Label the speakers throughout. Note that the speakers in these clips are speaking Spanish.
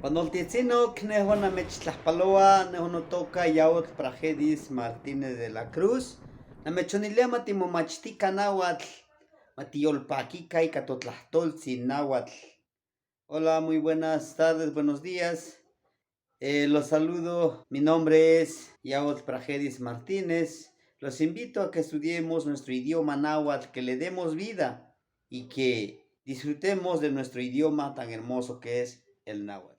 Speaker 1: Panoltitzino, Knehona Mechtlaspaloa, Nehonotoca, Yaut Prajedis Martínez de la Cruz, Namechonilia Matimomachtica Nahuatl, Matiolpaquica y Catotlahtolzi Nahuatl. Hola, muy buenas tardes, buenos días. Los saludo, mi nombre es Yaut Prajedis Martínez. Los invito a que estudiemos nuestro idioma náhuatl, que le demos vida y que disfrutemos de nuestro idioma tan hermoso que es el náhuatl.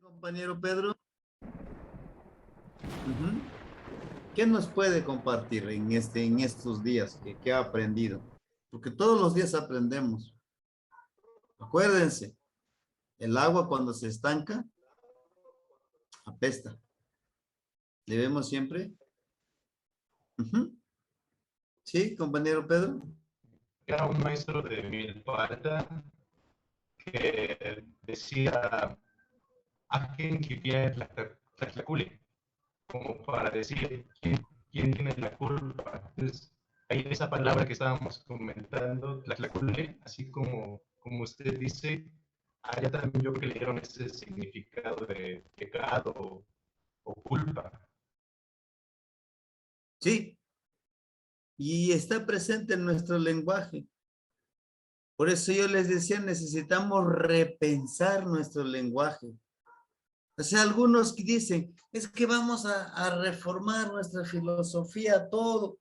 Speaker 2: Compañero Pedro, ¿qué nos puede compartir en estos días que ha aprendido? Porque todos los días aprendemos. Acuérdense, el agua cuando se estanca, apesta. ¿Le vemos siempre? Ujú. Sí, compañero Pedro.
Speaker 3: Era un maestro de Milpalta que decía a quien que Tlaxlaculi, como para decir quién tiene la culpa. Entonces, ahí esa palabra que estábamos comentando, Tlaxlaculi, así como usted dice, allá también yo creo que le dieron ese significado de pecado o culpa.
Speaker 2: Sí, y está presente en nuestro lenguaje. Por eso yo les decía, necesitamos repensar nuestro lenguaje. O sea, algunos que dicen, es que vamos a reformar nuestra filosofía, todo.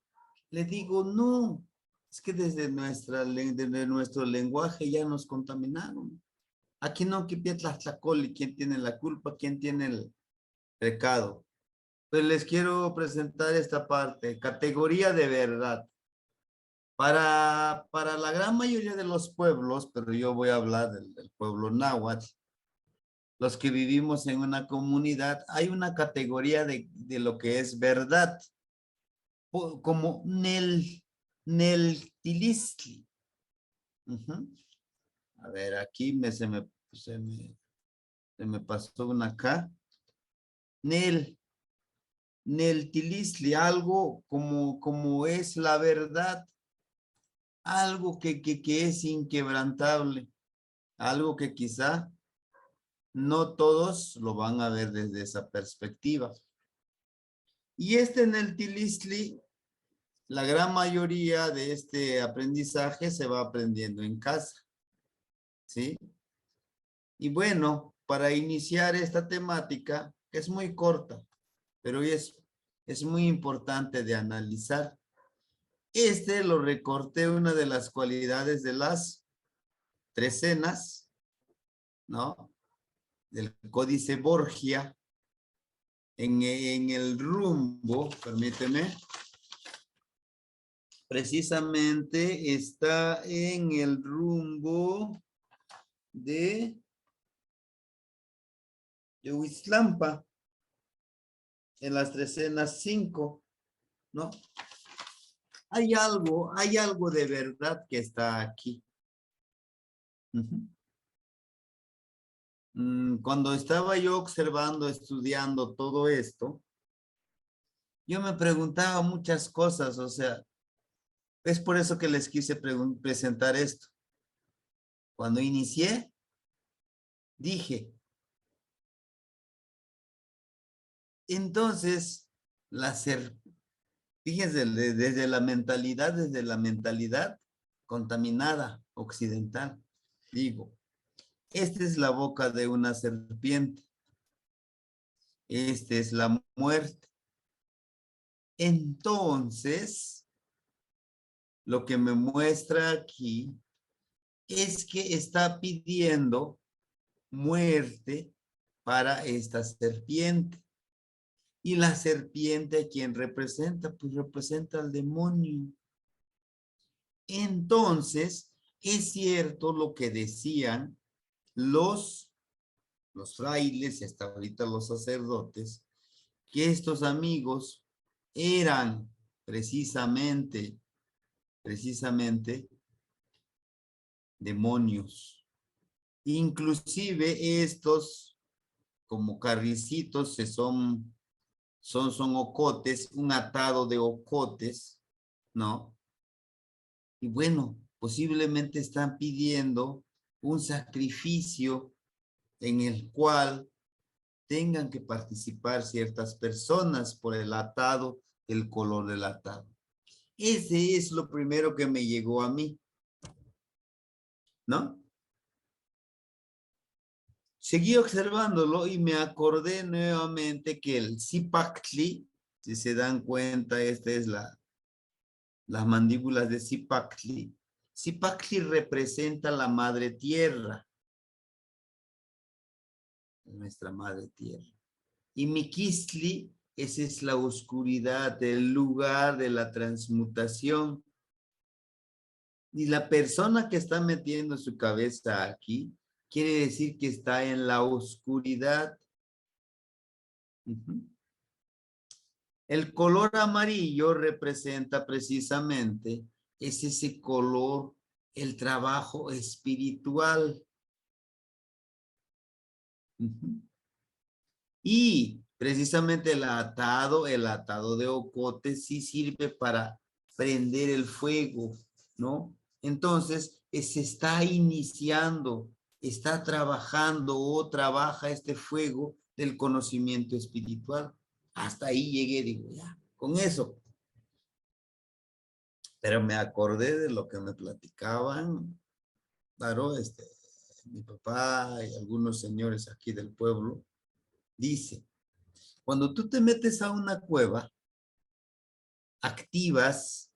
Speaker 2: Le digo, no, es que desde nuestro lenguaje ya nos contaminaron. Aquí no que Tlaxcacoli, quién tiene la culpa, quién tiene el pecado. Pues les quiero presentar esta parte, categoría de verdad. Para la gran mayoría de los pueblos, pero yo voy a hablar del pueblo náhuatl, los que vivimos en una comunidad, hay una categoría de lo que es verdad, como Neltilistli. A ver, aquí se me pasó una acá. Neltilistli, algo como es la verdad, algo que es inquebrantable, algo que quizá no todos lo van a ver desde esa perspectiva. Y en el Tilistli, la gran mayoría de este aprendizaje se va aprendiendo en casa, ¿sí? Y bueno, para iniciar esta temática, que es muy corta, pero es muy importante de analizar. Lo recorté una de las cualidades de las trecenas, ¿no? Del Códice Borgia, en el rumbo, permíteme, precisamente está en el rumbo de Huizlampa, en las trecenas 5, ¿no? Hay algo de verdad que está aquí. Cuando estaba yo observando, estudiando todo esto, yo me preguntaba muchas cosas, o sea, es por eso que les quise presentar esto. Cuando inicié, dije, entonces, fíjense, desde la mentalidad contaminada occidental, digo, esta es la boca de una serpiente, esta es la muerte. Entonces, lo que me muestra aquí es que está pidiendo muerte para esta serpiente. Y la serpiente, ¿a quién representa? Pues representa al demonio. Entonces, es cierto lo que decían los frailes y hasta ahorita los sacerdotes, que estos amigos eran precisamente demonios. Inclusive estos, como carricitos, son ocotes, un atado de ocotes, ¿no? Y bueno, posiblemente están pidiendo un sacrificio en el cual tengan que participar ciertas personas por el atado, el color del atado. Ese es lo primero que me llegó a mí, ¿no? Seguí observándolo y me acordé nuevamente que el Zipactli, si se dan cuenta, esta es las mandíbulas de Zipactli. Zipactli representa la madre tierra, nuestra madre tierra. Y Miquistli, esa es la oscuridad, el lugar de la transmutación. Y la persona que está metiendo su cabeza aquí, quiere decir que está en la oscuridad. El color amarillo representa precisamente, es ese color, el trabajo espiritual. Y precisamente el atado de ocote sí sirve para prender el fuego, ¿no? Entonces, se está iniciando, está trabajando o trabaja este fuego del conocimiento espiritual. Hasta ahí llegué, digo, ya, con eso. Pero me acordé de lo que me platicaban, claro, mi papá y algunos señores aquí del pueblo, dice, cuando tú te metes a una cueva, activas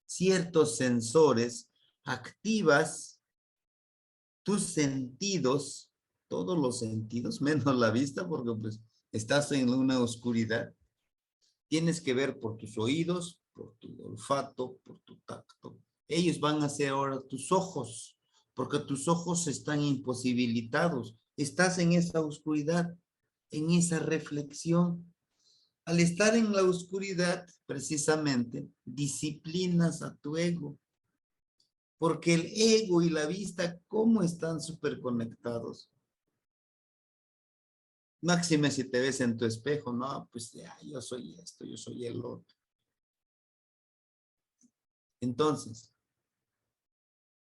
Speaker 2: ciertos sensores, activas tus sentidos, todos los sentidos, menos la vista, porque pues estás en una oscuridad. Tienes que ver por tus oídos, por tu olfato, por tu tacto. Ellos van a ser ahora tus ojos, porque tus ojos están imposibilitados. Estás en esa oscuridad, en esa reflexión. Al estar en la oscuridad, precisamente, disciplinas a tu ego. Porque el ego y la vista, ¿cómo están súper conectados? Máxime si te ves en tu espejo, no, pues ya, yo soy esto, yo soy el otro. Entonces,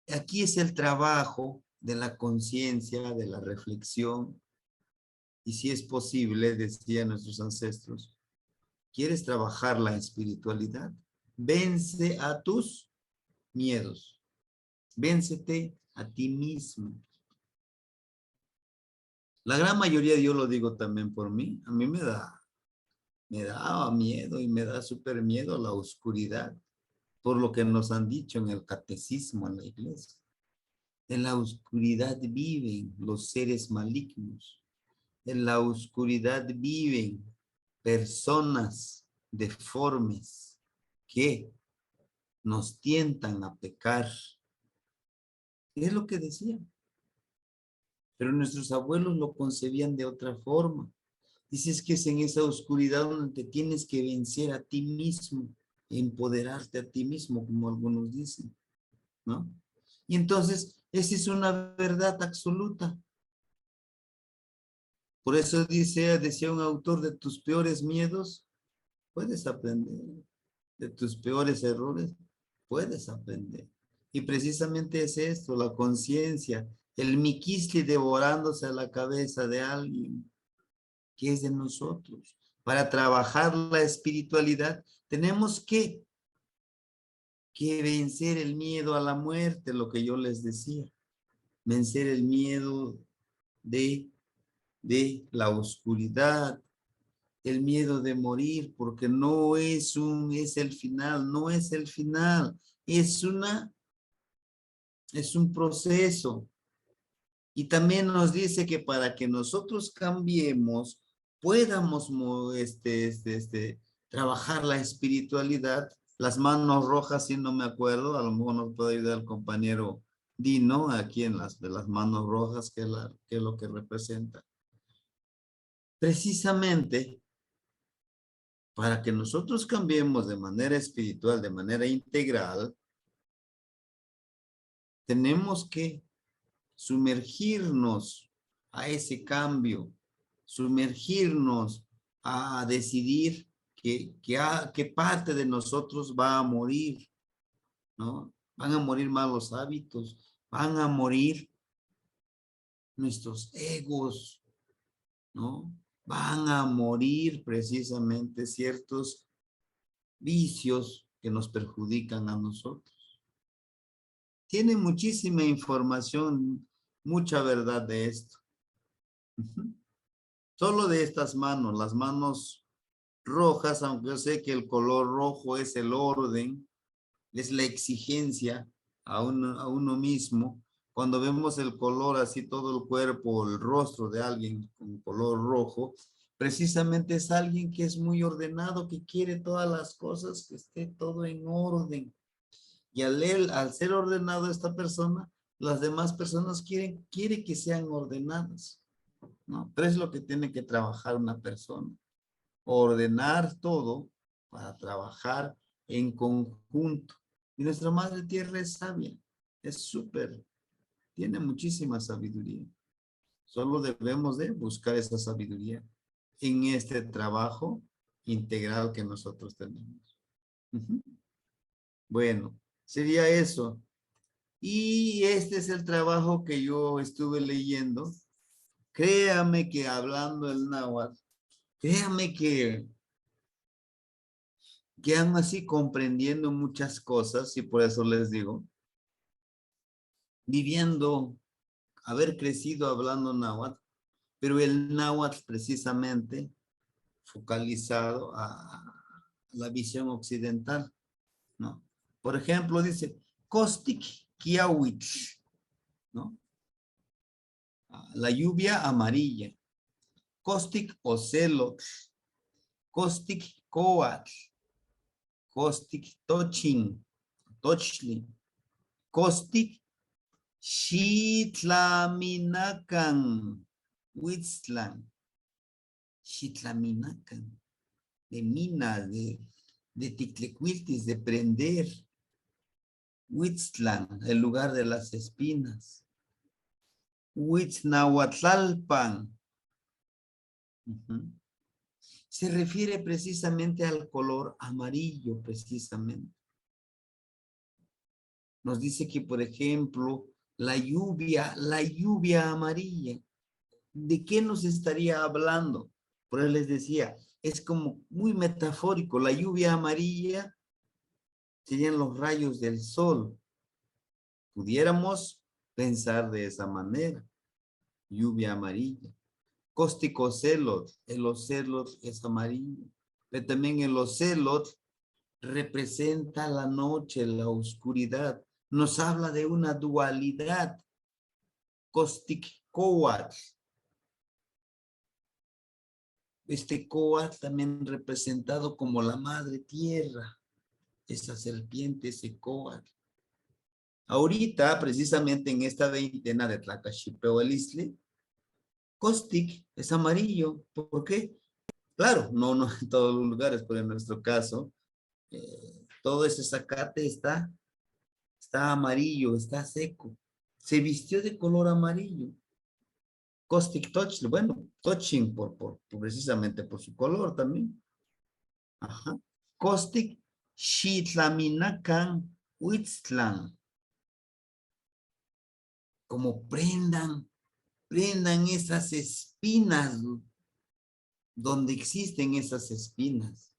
Speaker 2: aquí es el trabajo de la conciencia, de la reflexión. Y si es posible, decían nuestros ancestros, ¿quieres trabajar la espiritualidad? Vence a tus miedos. Véncete a ti mismo. La gran mayoría, yo lo digo también por mí, a mí me da miedo y me da súper miedo la oscuridad, por lo que nos han dicho en el catecismo en la iglesia. En la oscuridad viven los seres malignos. En la oscuridad viven personas deformes que nos tientan a pecar. Es lo que decían. Pero nuestros abuelos lo concebían de otra forma. Dices que es en esa oscuridad donde te tienes que vencer a ti mismo, empoderarte a ti mismo, como algunos dicen, ¿no? Y entonces, esa es una verdad absoluta. Por eso decía un autor, de tus peores miedos, puedes aprender. De tus peores errores, puedes aprender. Y precisamente es esto, la conciencia, el miquisli devorándose a la cabeza de alguien que es de nosotros. Para trabajar la espiritualidad, tenemos que vencer el miedo a la muerte, lo que yo les decía. Vencer el miedo de la oscuridad, el miedo de morir, porque no es el final, no es el final, es un proceso. Y también nos dice que para que nosotros cambiemos, podamos trabajar la espiritualidad, las manos rojas, si no me acuerdo, a lo mejor nos puede ayudar el compañero Dino, aquí en de las manos rojas, que es lo que representa. Precisamente, para que nosotros cambiemos de manera espiritual, de manera integral, tenemos que sumergirnos a ese cambio, sumergirnos a decidir que parte de nosotros va a morir, ¿no? Van a morir malos hábitos, van a morir nuestros egos, ¿no? Van a morir precisamente ciertos vicios que nos perjudican a nosotros. Tiene muchísima información, mucha verdad de esto. Solo de estas manos, las manos rojas, aunque yo sé que el color rojo es el orden, es la exigencia a uno mismo. Cuando vemos el color así, todo el cuerpo, el rostro de alguien con color rojo, precisamente es alguien que es muy ordenado, que quiere todas las cosas, que esté todo en orden. Y al ser ordenado esta persona, las demás personas quiere que sean ordenadas, ¿no? Pero es lo que tiene que trabajar una persona. Ordenar todo para trabajar en conjunto. Y nuestra Madre Tierra es sabia, es súper, tiene muchísima sabiduría. Solo debemos de buscar esa sabiduría en este trabajo integral que nosotros tenemos. Bueno, sería eso. Y este es el trabajo que yo estuve leyendo. Créame que hablando el náhuatl, créame que quedan así comprendiendo muchas cosas y por eso les digo, viviendo, haber crecido hablando náhuatl, pero el náhuatl precisamente focalizado a la visión occidental, ¿no? Por ejemplo, dice, Kostik Kiawitl, ¿no? La lluvia amarilla, Kostik Ocelotl, Kostik Coatl, Kostik Tochin, Tochli, Kostik Xitlaminacan, Huitztlan, Xitlaminacan, de minas, de Ticlecuiltis, de prender, Huitztlan, el lugar de las espinas, Huitznahuatlalpan. Se refiere precisamente al color amarillo, precisamente. Nos dice que, por ejemplo, la lluvia amarilla, ¿de qué nos estaría hablando? Por eso les decía, es como muy metafórico. La lluvia amarilla serían los rayos del sol. Pudiéramos pensar de esa manera. Lluvia amarilla. Cóstico ocelot, el ocelot es amarillo. Pero también el ocelot representa la noche, la oscuridad. Nos habla de una dualidad. Costic coatl. Este coatl también representado como la madre tierra. Esa serpiente, ese coatl. Ahorita, precisamente en esta veintena de Tlacaxipehualistle, Costic es amarillo. ¿Por qué? Claro, no en todos los lugares, pero en nuestro caso, todo ese zacate está amarillo, está seco. Se vistió de color amarillo. Costic Touch, bueno, Touching precisamente por su color también. Ajá. Costic Xitlaminacan Huitztlan. Como prendan esas espinas donde existen esas espinas.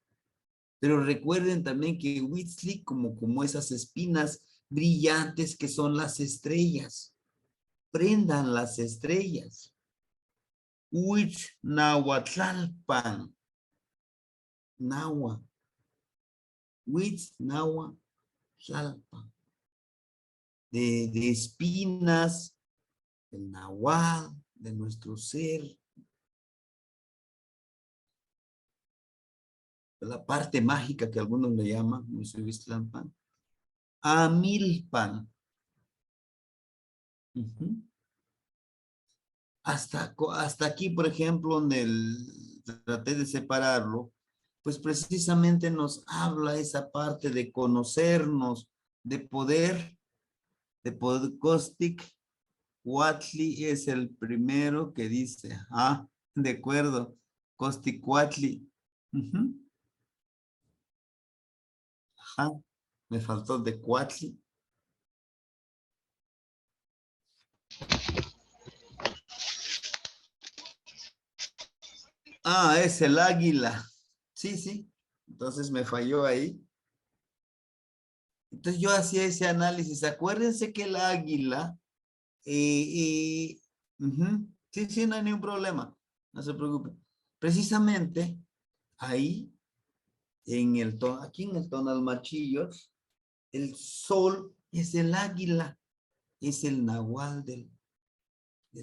Speaker 2: Pero recuerden también que Huitzli como esas espinas brillantes que son las estrellas. Prendan las estrellas. Huitznahuatlalpan. Nahua. Huitznahuatlalpan. De espinas, del nahual, de nuestro ser. La parte mágica que algunos le llaman, Huitztlampan. Amilpan. Hasta aquí, por ejemplo, donde traté de separarlo, pues precisamente nos habla esa parte de conocernos, de poder Costic. Huatli es el primero que dice, de acuerdo, Costic Huatli. Ajá, me faltó de Cuatli. Ah, es el águila. Sí, sí. Entonces me falló ahí. Entonces yo hacía ese análisis. Acuérdense que el águila, ujú, sí, sí, no hay ningún problema. No se preocupe. Precisamente ahí, aquí en el tonal machillos, el sol es el águila, es el nahual del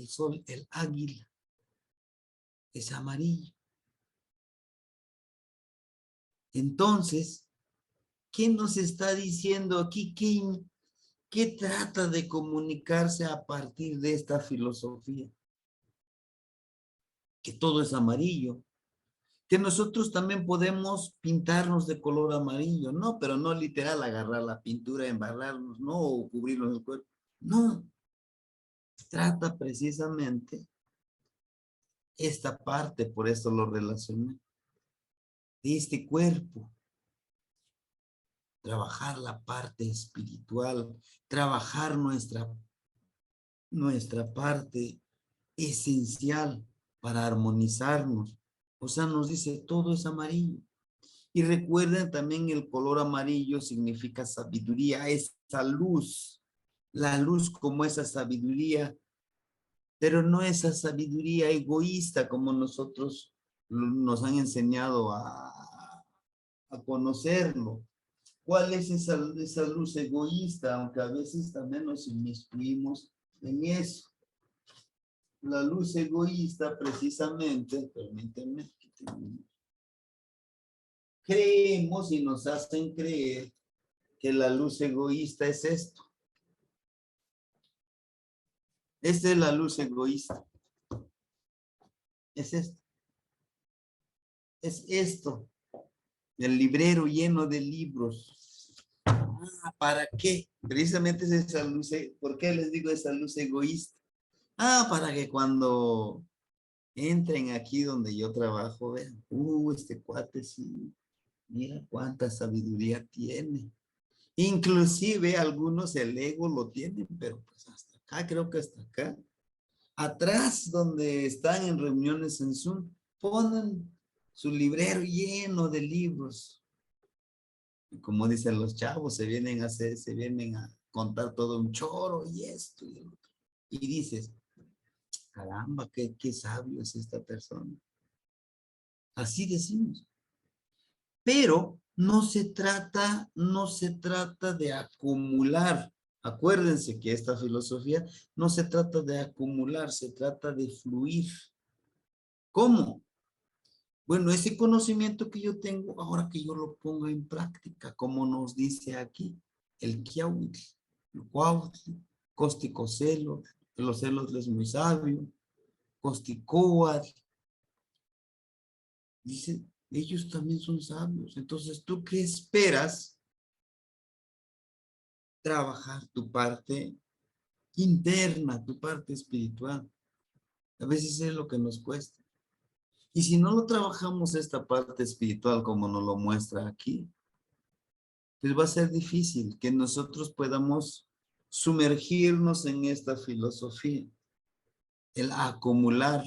Speaker 2: sol, el águila, es amarillo. Entonces, ¿qué nos está diciendo aquí? ¿Qué trata de comunicarse a partir de esta filosofía? Que todo es amarillo, que nosotros también podemos pintarnos de color amarillo, no, pero no literal agarrar la pintura, embarrarnos, no, o cubrirnos el cuerpo, no, trata precisamente esta parte, por eso lo relacioné, de este cuerpo, trabajar la parte espiritual, trabajar nuestra parte esencial para armonizarnos. O sea, nos dice, todo es amarillo. Y recuerden también el color amarillo significa sabiduría, esa luz, la luz como esa sabiduría, pero no esa sabiduría egoísta como nosotros nos han enseñado a conocerlo. ¿Cuál es esa luz egoísta? Aunque a veces también nos inmiscuimos en eso. La luz egoísta precisamente, permítanme, creemos y nos hacen creer que la luz egoísta es esto. Esta es la luz egoísta. Es esto. Es esto. El librero lleno de libros. ¿Para qué? Precisamente es esa luz. ¿Por qué les digo esa luz egoísta? Para que cuando entren aquí donde yo trabajo, vean, este cuate sí, mira cuánta sabiduría tiene. Inclusive algunos el ego lo tienen, pero pues hasta acá, creo que hasta acá. Atrás donde están en reuniones en Zoom, ponen su librero lleno de libros. Y como dicen los chavos, se vienen a contar todo un choro y esto y el otro. Y dices, caramba, qué sabio es esta persona. Así decimos. Pero no se trata de acumular. Acuérdense que esta filosofía no se trata de acumular, se trata de fluir. ¿Cómo? Bueno, ese conocimiento que yo tengo, ahora que yo lo pongo en práctica, como nos dice aquí, el Kiautl, el Cuautl, Costicocelo, los celos es muy sabio, Costicoatl, dice, ellos también son sabios. Entonces, ¿tú qué esperas? Trabajar tu parte interna, tu parte espiritual. A veces es lo que nos cuesta. Y si no lo trabajamos esta parte espiritual como nos lo muestra aquí, pues va a ser difícil que nosotros podamos sumergirnos en esta filosofía, el acumular.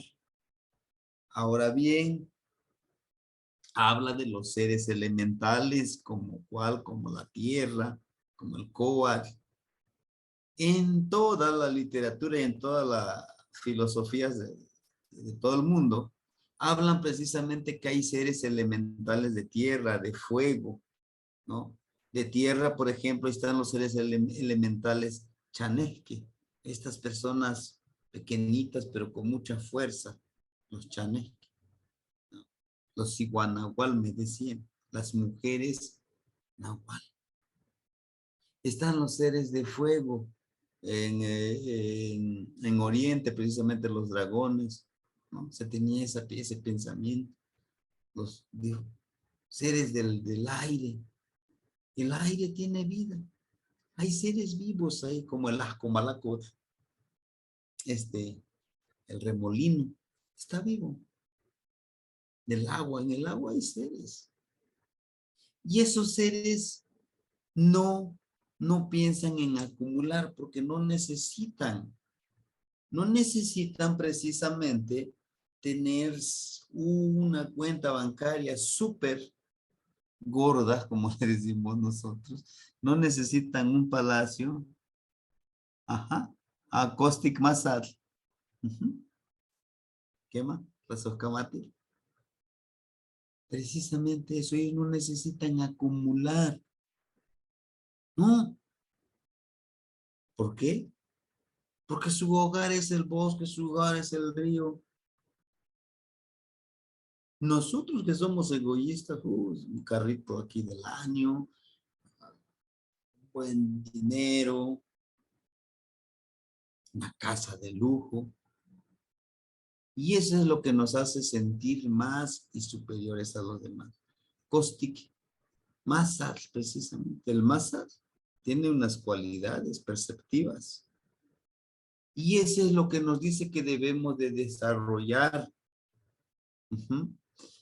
Speaker 2: Ahora bien, habla de los seres elementales como la tierra, como el Coat. En toda la literatura y en todas las filosofías de todo el mundo, hablan precisamente que hay seres elementales de tierra, de fuego, ¿no? De tierra, por ejemplo, están los seres elementales chaneque, estas personas pequeñitas pero con mucha fuerza, los chaneque, ¿no? Los iguanahual me decían, las mujeres nahual. Están los seres de fuego en Oriente, precisamente los dragones, ¿no? Se tenía ese pensamiento, los seres del aire. El aire tiene vida. Hay seres vivos ahí, como el Ajcomalacot, el remolino, está vivo. Del agua, en el agua hay seres. Y esos seres no piensan en acumular porque no necesitan precisamente tener una cuenta bancaria súper gorda, como le decimos nosotros. No necesitan un palacio. Ajá. A Costic Masad. ¿Qué más? Rasoscamati. Precisamente eso, ellos no necesitan acumular. No. ¿Por qué? Porque su hogar es el bosque, su hogar es el río. Nosotros que somos egoístas, un carrito aquí del año, buen dinero, una casa de lujo. Y eso es lo que nos hace sentir más y superiores a los demás. Costic, Massad, precisamente. El Massad tiene unas cualidades perceptivas. Y eso es lo que nos dice que debemos de desarrollar.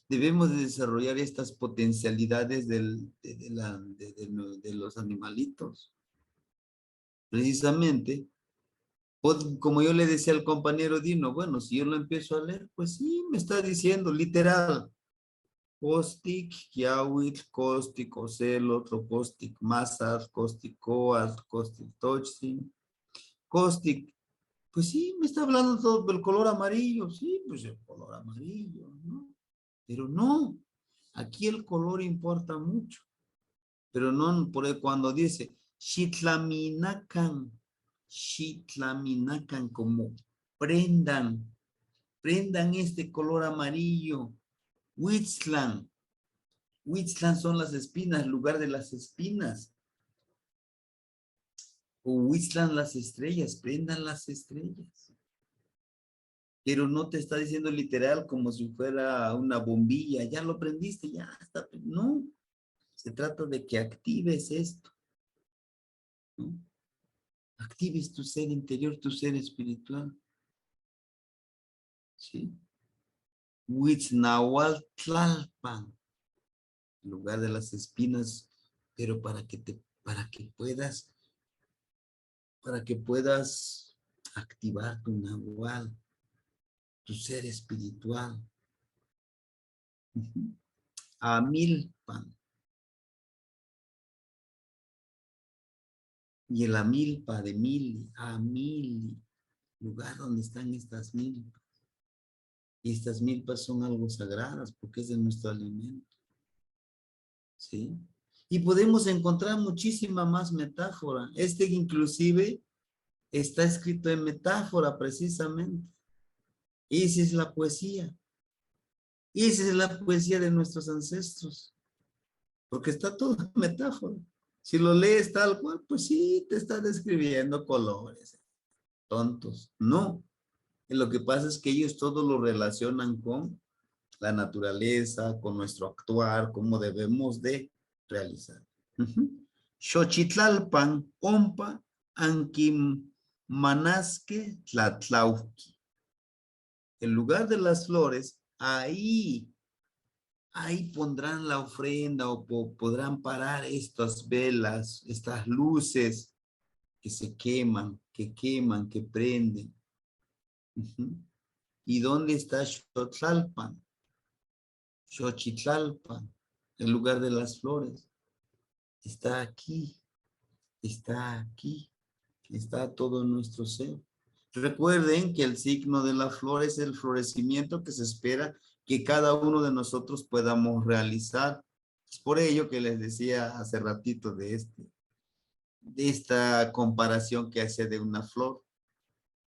Speaker 2: Debemos de desarrollar estas potencialidades de los animalitos. Precisamente, como yo le decía al compañero Dino, bueno, si yo lo empiezo a leer, pues sí, me está diciendo literal. Costic, Kiawit, Costic, Ocelot, Costic, Massad, Costic, Coat, Costic, Tochsin, Costic. Pues sí, me está hablando todo del color amarillo. Sí, pues el color amarillo, ¿no? Pero no, aquí el color importa mucho. Pero no, por cuando dice Xitlaminacan, Xitlaminacan, como prendan este color amarillo. Huitzlan, Huitzlan son las espinas, lugar de las espinas. O Huitzlan las estrellas, prendan las estrellas. Pero no te está diciendo literal como si fuera una bombilla, ya lo prendiste, ya está. No, se trata de que actives esto, ¿no? Actives tu ser interior, tu ser espiritual. ¿Sí? Huitznahualtlalpan, lugar de las espinas, pero para que puedas activar tu nahual, tu ser espiritual. Amilpan. Y el amilpa de mili, amili, lugar donde están estas milpas. Y estas milpas son algo sagradas porque es de nuestro alimento. ¿Sí? Y podemos encontrar muchísima más metáfora. Este inclusive está escrito en metáfora precisamente. Esa es la poesía. Esa es la poesía de nuestros ancestros. Porque está todo en metáfora. Si lo lees tal cual, pues sí, te está describiendo colores. Tontos. No. Lo que pasa es que ellos todo lo relacionan con la naturaleza, con nuestro actuar, cómo debemos de realizar. Xochitlalpan, Ompa, Anquim, Manasque, Tlatlauqui. El lugar de las flores, ahí pondrán la ofrenda o podrán parar estas velas, estas luces que se queman, que prenden. ¿Y dónde está Xochitlalpan? Xochitlalpan, el lugar de las flores. Está aquí, está todo en nuestro ser. Recuerden que el signo de la flor es el florecimiento que se espera que cada uno de nosotros podamos realizar. Es por ello que les decía hace ratito de esta comparación que hace de una flor.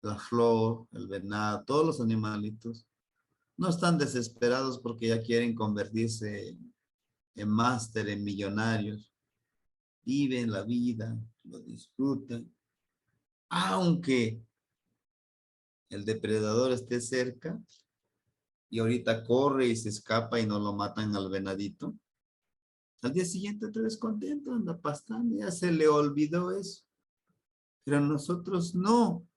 Speaker 2: La flor, el venado, todos los animalitos no están desesperados porque ya quieren convertirse en máster, en millonarios. Viven la vida, lo disfrutan. Aunque el depredador esté cerca y ahorita corre y se escapa y no lo matan al venadito, al día siguiente otra vez contento, anda pastando, ya se le olvidó eso. Pero nosotros no.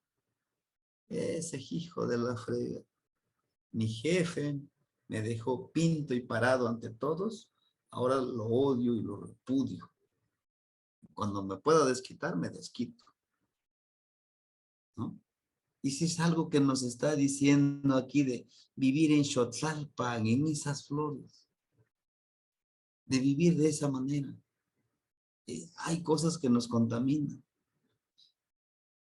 Speaker 2: Ese hijo de la frega. Mi jefe me dejó pinto y parado ante todos, ahora lo odio y lo repudio. Cuando me pueda desquitar, me desquito, ¿no? Y si es algo que nos está diciendo aquí de vivir en Xotzalpan, en esas flores, de vivir de esa manera. Hay cosas que nos contaminan.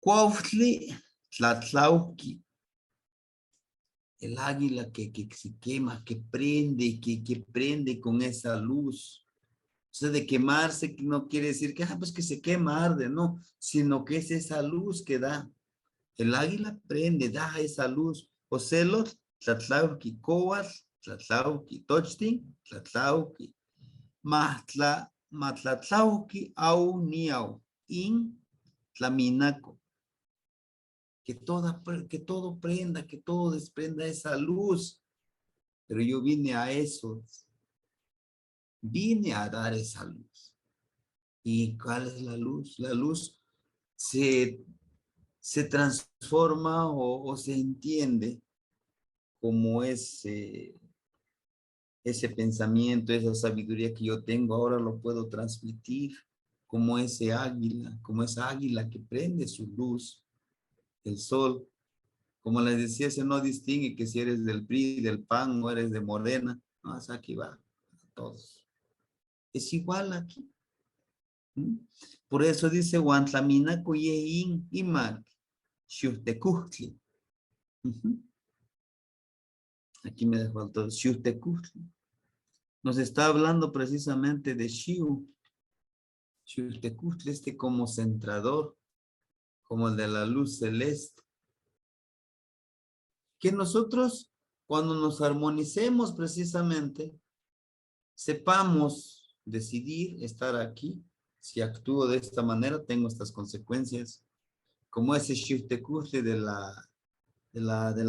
Speaker 2: Cuautli, Tlatlauqui, el águila que se quema, que prende con esa luz. O sea, de quemarse no quiere decir que, pues que se quema, arde, no, sino que es esa luz que da. El águila prende, da esa luz. Ocelos, Tlatlauqui, Coas, Tlatlauqui, Tochtin, Tlatlauqui, Matlatlauqui, Au, Niau, In, Tlaminaco. Que todo prenda, que todo desprenda esa luz. Pero yo vine a eso, vine a dar esa luz. ¿Y cuál es la luz? La luz se transforma o se entiende como ese pensamiento, esa sabiduría que yo tengo, ahora lo puedo transmitir como como esa águila que prende su luz, el sol. Como les decía, se no distingue que si eres del PRI, del PAN o eres de Morena. No, es aquí va, a todos. Es igual aquí. ¿Mm? Por eso dice, Huantlamina Coyeín y Mal, Xiuhtecujtli. Aquí me dejó todo, Xiuhtecujtli. Nos está hablando precisamente de Xiu. Xiuhtecujtli, como centrador, como el de la luz celeste. Que nosotros, cuando nos armonicemos precisamente, sepamos decidir estar aquí. Si actúo de esta manera, tengo estas consecuencias. Como ese Xiuhtecujtli de la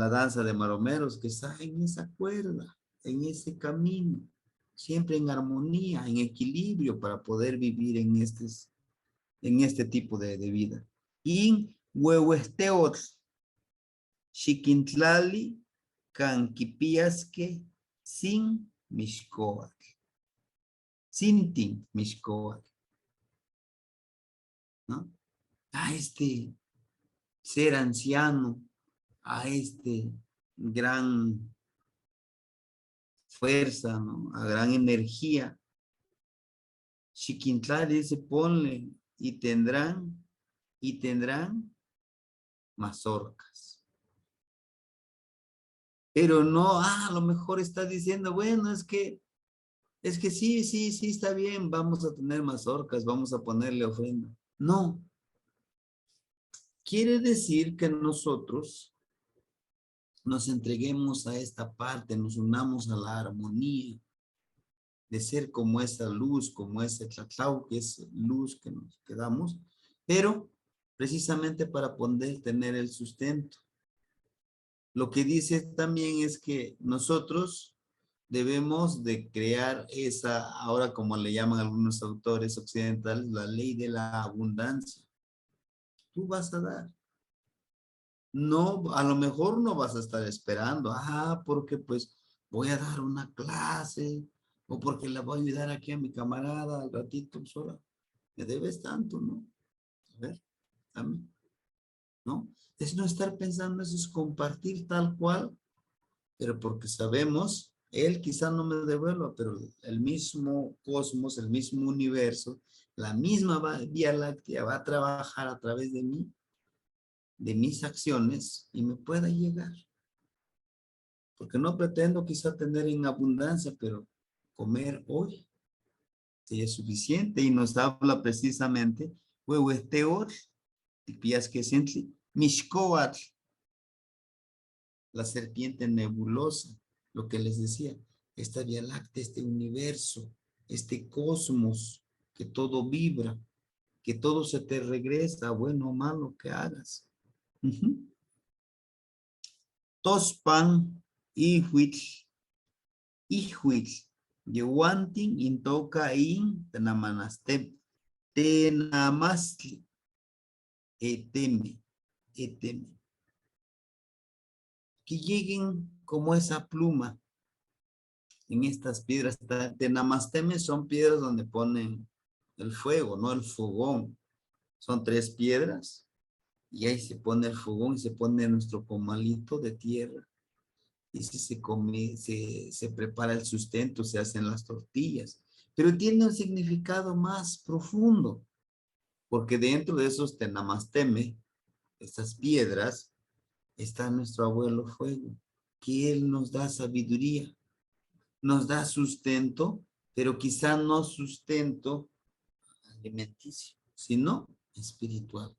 Speaker 2: danza de maromeros, que está en esa cuerda, en ese camino, siempre en armonía, en equilibrio para poder vivir en este tipo de vida. Y huehuesteot, xiquintlali, canquipiasque, sin mixcoatl. Sintin mixcoatl. ¿No? A este ser anciano, a este gran fuerza, ¿no? A gran energía. Xiquintlali dice, ponle, y tendrán mazorcas. Pero no, a lo mejor está diciendo, bueno, es que sí, está bien, vamos a tener mazorcas, vamos a ponerle ofrenda. No. Quiere decir que nosotros nos entreguemos a esta parte, nos unamos a la armonía de ser como esa luz, como ese tlatlao, que es luz que nos quedamos, pero precisamente para poder tener el sustento. Lo que dice también es que nosotros debemos de crear esa, ahora como le llaman algunos autores occidentales, la ley de la abundancia. Tú vas a dar. No, a lo mejor no vas a estar esperando, porque pues voy a dar una clase, o porque le voy a ayudar aquí a mi camarada al ratito, pues ahora, me debes tanto, ¿no? A ver, dame, ¿no? Es no estar pensando, eso es compartir tal cual, pero porque sabemos, él quizá no me devuelva, pero el mismo cosmos, el mismo universo, la misma Vía Láctea va a trabajar a través de mí, de mis acciones, y me pueda llegar. Porque no pretendo quizá tener en abundancia, pero comer hoy sería suficiente. Y nos habla precisamente, huehuesteot, tipias que sentli, mishkoatl, la serpiente nebulosa, lo que les decía, esta Vía Láctea, este universo, este cosmos, que todo vibra, que todo se te regresa, bueno o malo que hagas. Tospan, ihuitl, yehuantin, intoca, tenamanastep, tenamastli, eteme. Que lleguen como esa pluma en estas piedras. Tenamasteme son piedras donde ponen el fuego, no el fogón. Son 3 piedras y ahí se pone el fogón y se pone nuestro comalito de tierra. Y se come, se prepara el sustento, se hacen las tortillas. Pero tiene un significado más profundo, porque dentro de esos tenamasteme, estas piedras, está nuestro abuelo fuego, que él nos da sabiduría, nos da sustento, pero quizá no sustento alimenticio, sino espiritual.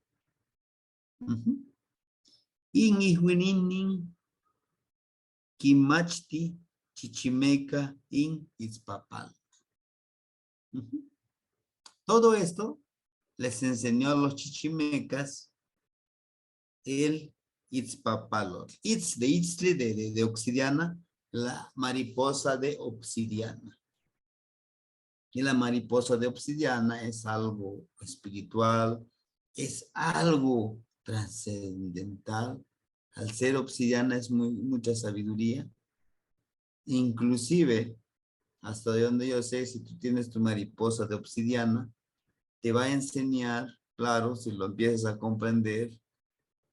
Speaker 2: In ihuininin, kimachti, chichimeca, in itzpapal. Todo esto les enseñó a los chichimecas el itzpapalot. Itz de itzli, de obsidiana, la mariposa de obsidiana. Y la mariposa de obsidiana es algo espiritual, es algo trascendental. Al ser obsidiana es mucha sabiduría. Inclusive, hasta de donde yo sé, si tú tienes tu mariposa de obsidiana, te va a enseñar, claro, si lo empiezas a comprender,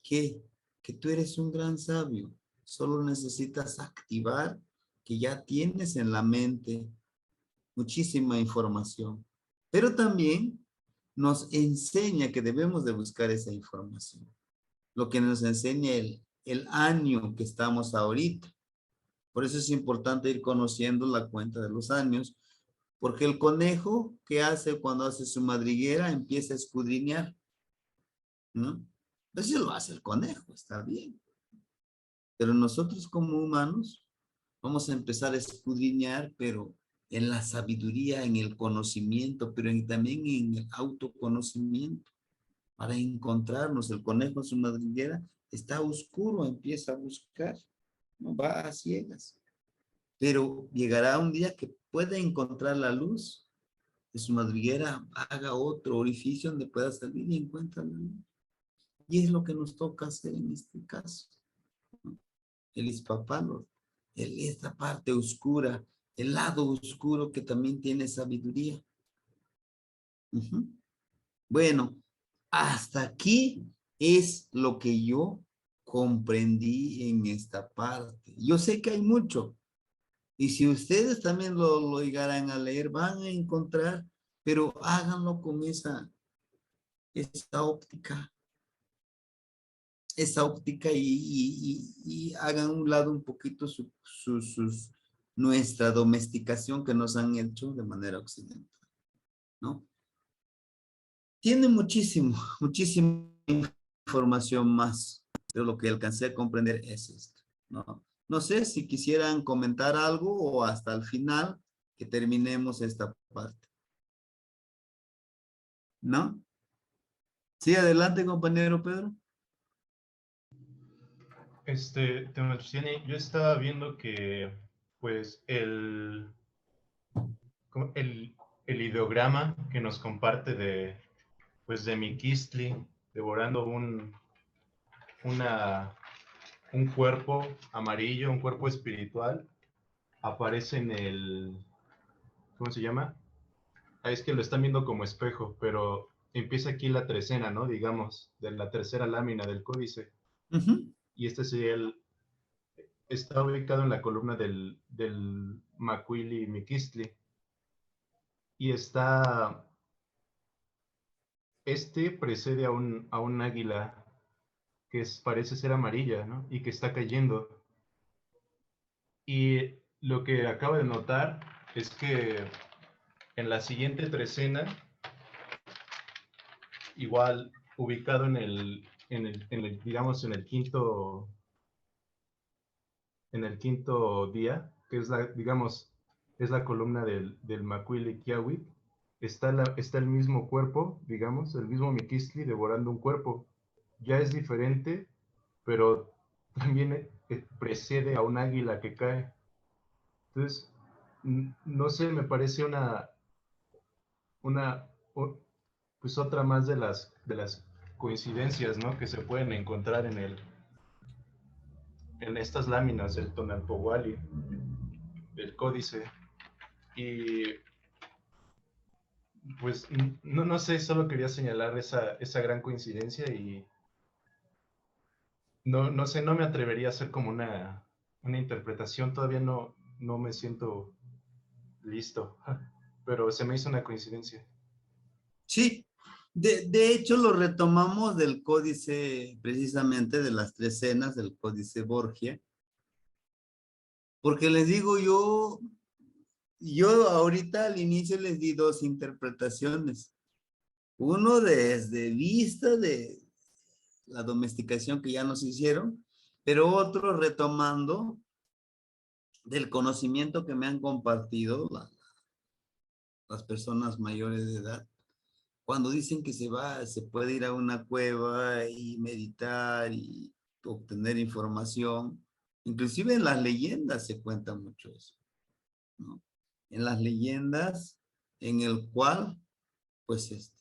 Speaker 2: que tú eres un gran sabio. Solo necesitas activar que ya tienes en la mente muchísima información. Pero también nos enseña que debemos de buscar esa información. Lo que nos enseña el año que estamos ahorita. Por eso es importante ir conociendo la cuenta de los años, porque el conejo, ¿qué hace cuando hace su madriguera? Empieza a escudriñar, ¿no? Eso lo hace el conejo, está bien. Pero nosotros como humanos vamos a empezar a escudriñar, pero en la sabiduría, en el conocimiento, pero también en el autoconocimiento, para encontrarnos. El conejo en su madriguera está oscuro, empieza a buscar, no va a ciegas. Pero llegará un día que pueda encontrar la luz de su madriguera, haga otro orificio donde pueda salir y encuentra la luz. Y es lo que nos toca hacer en este caso, ¿no? El ispapalo, esta parte oscura, el lado oscuro que también tiene sabiduría. Bueno, hasta aquí es lo que yo comprendí en esta parte. Yo sé que hay mucho, y si ustedes también lo llegarán a leer, van a encontrar, pero háganlo con esa óptica, y hagan un lado un poquito nuestra domesticación que nos han hecho de manera occidental, ¿no? Tiene muchísima información más, pero lo que alcancé a comprender es esto, ¿no? No sé si quisieran comentar algo o hasta el final que terminemos esta parte, ¿no? Sí, adelante, compañero Pedro.
Speaker 3: Yo estaba viendo que, pues, el, el ideograma que nos comparte de Mikistli devorando una, un cuerpo amarillo, un cuerpo espiritual, aparece en ¿cómo se llama? Es que lo están viendo como espejo, pero empieza aquí la trecena, ¿no? Digamos, de la tercera lámina del códice. Y este sería está ubicado en la columna del Macuili Miquistli. Y precede a un águila que parece ser amarilla, ¿no? Y que está cayendo. Y lo que acabo de notar es que en la siguiente trecena, igual ubicado digamos, en el quinto día, que es digamos, es la columna del Macuili Kiawit, está el mismo cuerpo, digamos, el mismo Miquistli devorando un cuerpo. Ya es diferente, pero también precede a un águila que cae. Entonces, no sé, me parece una, pues otra más de las coincidencias, ¿no? Que se pueden encontrar en estas láminas del Tonalpohualli, del códice. Y pues no sé, solo quería señalar esa gran coincidencia no sé, no me atrevería a hacer como una interpretación, todavía no me siento listo, pero se me hizo una coincidencia.
Speaker 2: Sí, de hecho lo retomamos del códice, precisamente de las tres cenas del códice Borgia, porque les digo yo ahorita al inicio les di dos interpretaciones. Uno desde vista de la domesticación que ya nos hicieron, pero otro retomando del conocimiento que me han compartido las personas mayores de edad, cuando dicen que se puede ir a una cueva y meditar y obtener información. Inclusive en las leyendas se cuenta mucho eso, ¿no? En las leyendas en el cual, pues,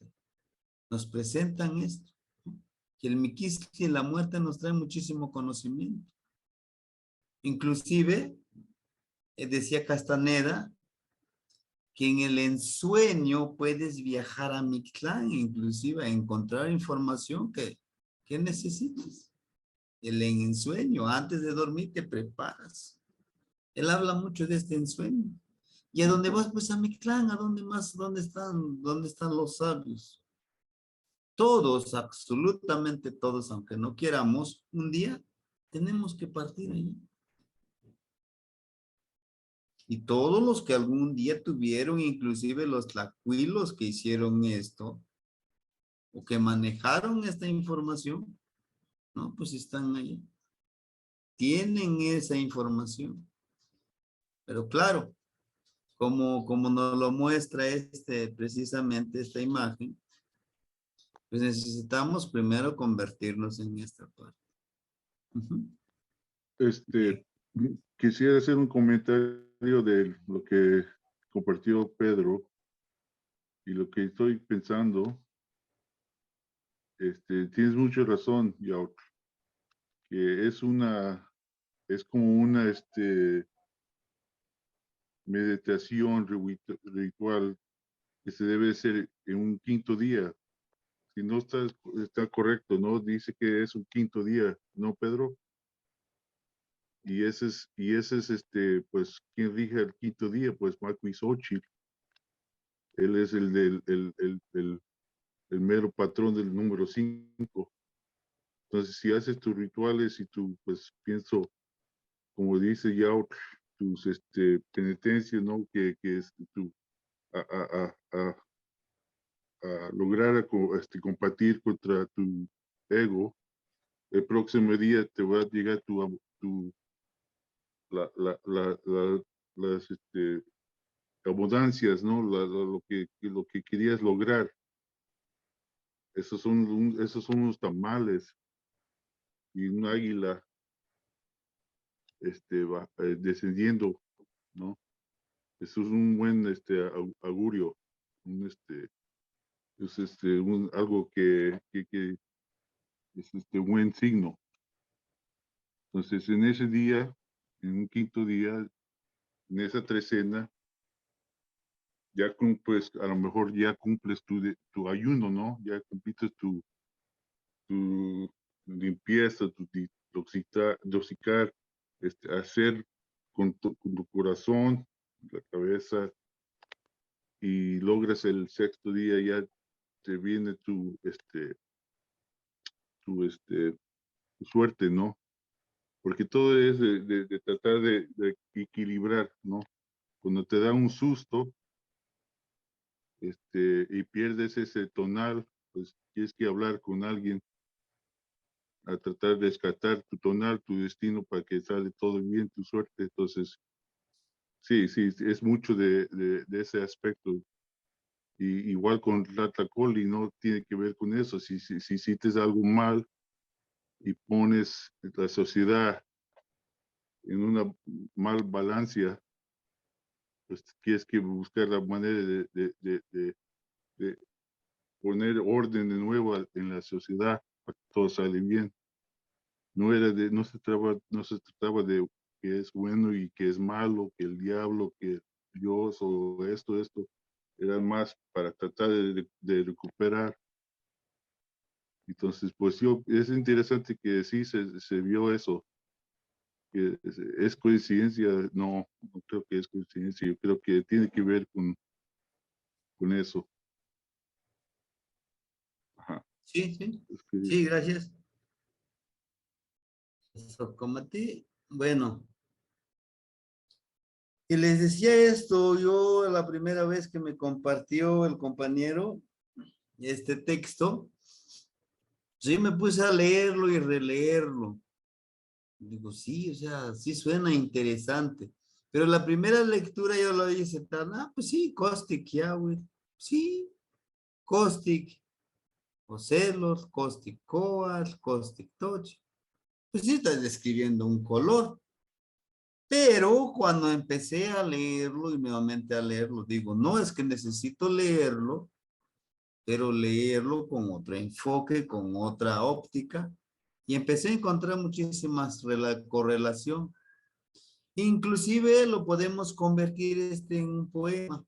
Speaker 2: nos presentan esto, ¿no? Que el miquisqui y la muerte nos trae muchísimo conocimiento. Inclusive, decía Castaneda, que en el ensueño puedes viajar a Mictlán, inclusive a encontrar información que necesitas. El ensueño, antes de dormir te preparas. Él habla mucho de este ensueño. ¿Y a dónde vas? Pues a Mictlán, ¿a dónde más? Dónde están los sabios? Todos, absolutamente todos, aunque no queramos, un día tenemos que partir allí. Y todos los que algún día tuvieron, inclusive los tlacuilos que hicieron esto, o que manejaron esta información, ¿no? Pues están ahí. Tienen esa información. Pero claro, como nos lo muestra precisamente esta imagen, pues necesitamos primero convertirnos en esta parte. Ujú.
Speaker 4: Quisiera hacer un comentario de lo que compartió Pedro y lo que estoy pensando. Tienes mucha razón, Yaut, que es como una meditación ritual que se debe hacer en un quinto día. Si no está correcto, ¿no? Dice que es un quinto día, ¿no, Pedro? Y ese es pues, ¿quién rige el quinto día? Pues Macuizochitl. Él es el mero patrón del número 5. Entonces, si haces tus rituales y tú, pues, pienso, como dice ya, tus penitencias, ¿no? Que es tu, a, a, a, a, a lograr combatir contra tu ego, el próximo día te va a llegar las abundancias, ¿no? Lo que querías lograr. Esos son unos tamales y un águila descendiendo, ¿no? Eso es un buen augurio, es algo que es buen signo. Entonces, en ese día, en un quinto día, en esa trecena, ya cumples, a lo mejor ya cumples tu ayuno, ¿no? Ya cumpliste tu limpieza, tu dosicar, hacer con tu corazón, la cabeza, y logras el sexto día, ya te viene tu suerte, ¿no? Porque todo es de tratar de equilibrar, ¿no? Cuando te da un susto, y pierdes ese tonal, pues tienes que hablar con alguien a tratar de rescatar tu tonal, tu destino para que sale todo bien, tu suerte. Entonces, sí, es mucho de ese aspecto. Y igual con Ratlacoli, no tiene que ver con eso. Si hiciste algo mal y pones la sociedad en una mal balancia, pues tienes que buscar la manera de poner orden de nuevo en la sociedad para que todo sale bien. No se trataba de que es bueno y que es malo, que el diablo, que Dios o esto. Era más para tratar de recuperar Entonces, pues es interesante que sí se vio eso. Que es coincidencia, no creo que es coincidencia, yo creo que tiene que ver con eso. Ajá.
Speaker 2: Sí, sí.
Speaker 4: Es que,
Speaker 2: Sí, gracias. Eso, como ti. Bueno, y les decía esto, yo la primera vez que me compartió el compañero este texto, sí me puse a leerlo y releerlo. Digo, sí, o sea, sí suena interesante. Pero la primera lectura yo lo hice tan, pues sí, Caustic Yahweh, sí, Caustic Ocelos, Caustic Coat, Caustic Touch. Pues sí, estás describiendo un color. Pero cuando empecé a leerlo y nuevamente a leerlo, digo, no es que necesito leerlo, pero leerlo con otro enfoque, con otra óptica. Y empecé a encontrar muchísimas correlación. Inclusive lo podemos convertir en un poema,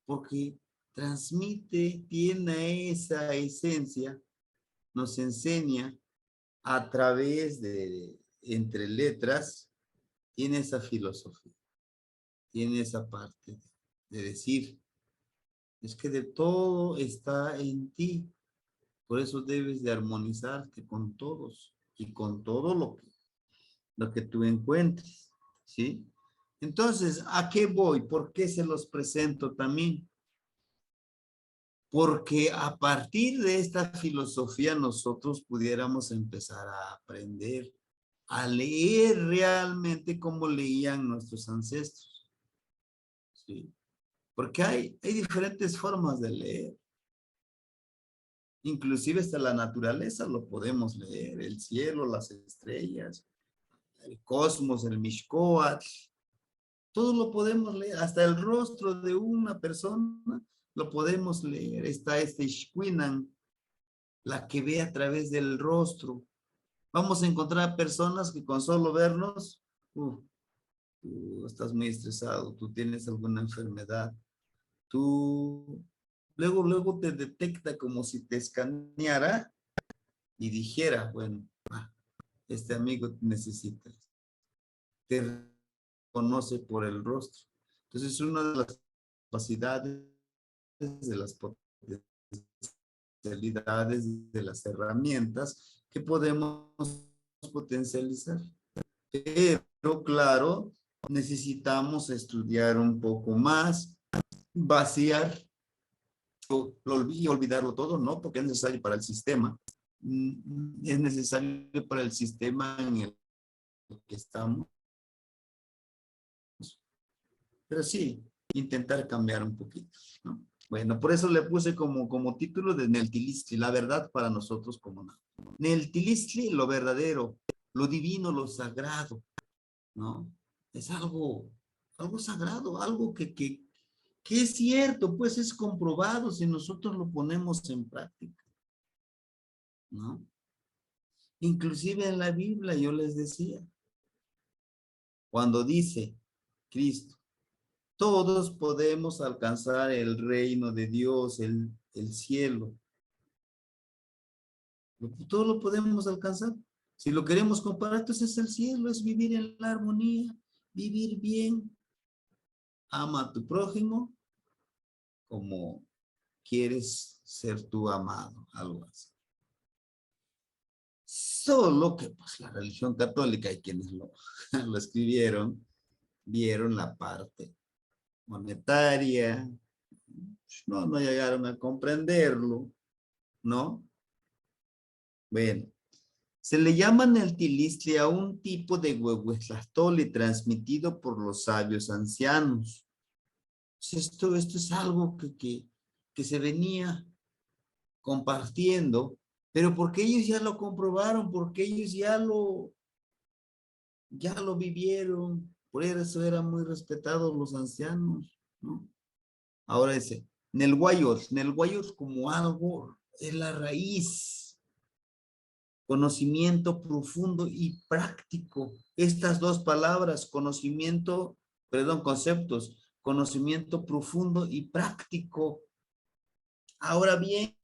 Speaker 2: porque transmite, tiene esa esencia, nos enseña a través de, entre letras, tiene esa filosofía, tiene esa parte de decir, es que de todo está en ti, por eso debes de armonizarte con todos y con todo lo que tú encuentres, ¿sí? Entonces, ¿a qué voy? ¿Por qué se los presento también? Porque a partir de esta filosofía nosotros pudiéramos empezar a aprender a leer realmente como leían nuestros ancestros, ¿sí? Porque hay diferentes formas de leer. Inclusive hasta la naturaleza lo podemos leer, el cielo, las estrellas, el cosmos, el Mishkoatl, todo lo podemos leer, hasta el rostro de una persona lo podemos leer. Está este Shquinan, la que ve a través del rostro. Vamos a encontrar personas que con solo vernos, tú estás muy estresado, tú tienes alguna enfermedad, tú luego te detecta como si te escaneara y dijera, bueno, este amigo necesita, te conoce por el rostro. Entonces es una de las capacidades, de las potencialidades, de las herramientas que podemos potencializar. Pero claro, necesitamos estudiar un poco más, vaciar y olvidarlo todo, ¿no? Porque es necesario para el sistema. Es necesario para el sistema en el que estamos. Pero sí, intentar cambiar un poquito, ¿no? Bueno, por eso le puse como título de Neltilistli, la verdad para nosotros como nada. Neltilistli, lo verdadero, lo divino, lo sagrado, ¿no? Es algo sagrado, algo que es cierto, pues es comprobado si nosotros lo ponemos en práctica, ¿no? Inclusive en la Biblia yo les decía, cuando dice Cristo, todos podemos alcanzar el reino de Dios, el cielo. Todo lo podemos alcanzar. Si lo queremos comparar, entonces el cielo es vivir en la armonía, vivir bien. Ama a tu prójimo como quieres ser tú amado, algo así. Solo que pues la religión católica y quienes lo escribieron, vieron la parte monetaria, no llegaron a comprenderlo, ¿no? Bueno, se le llama Neltilistli a un tipo de huehuetlastoli transmitido por los sabios ancianos. Esto es algo que se venía compartiendo, pero porque ellos ya lo comprobaron, porque ellos ya lo vivieron, por eso eran muy respetados los ancianos, ¿no? Ahora dice, Nelguayot como algo es la raíz, conocimiento profundo y práctico. Estas dos palabras, conceptos, conocimiento profundo y práctico. Ahora bien,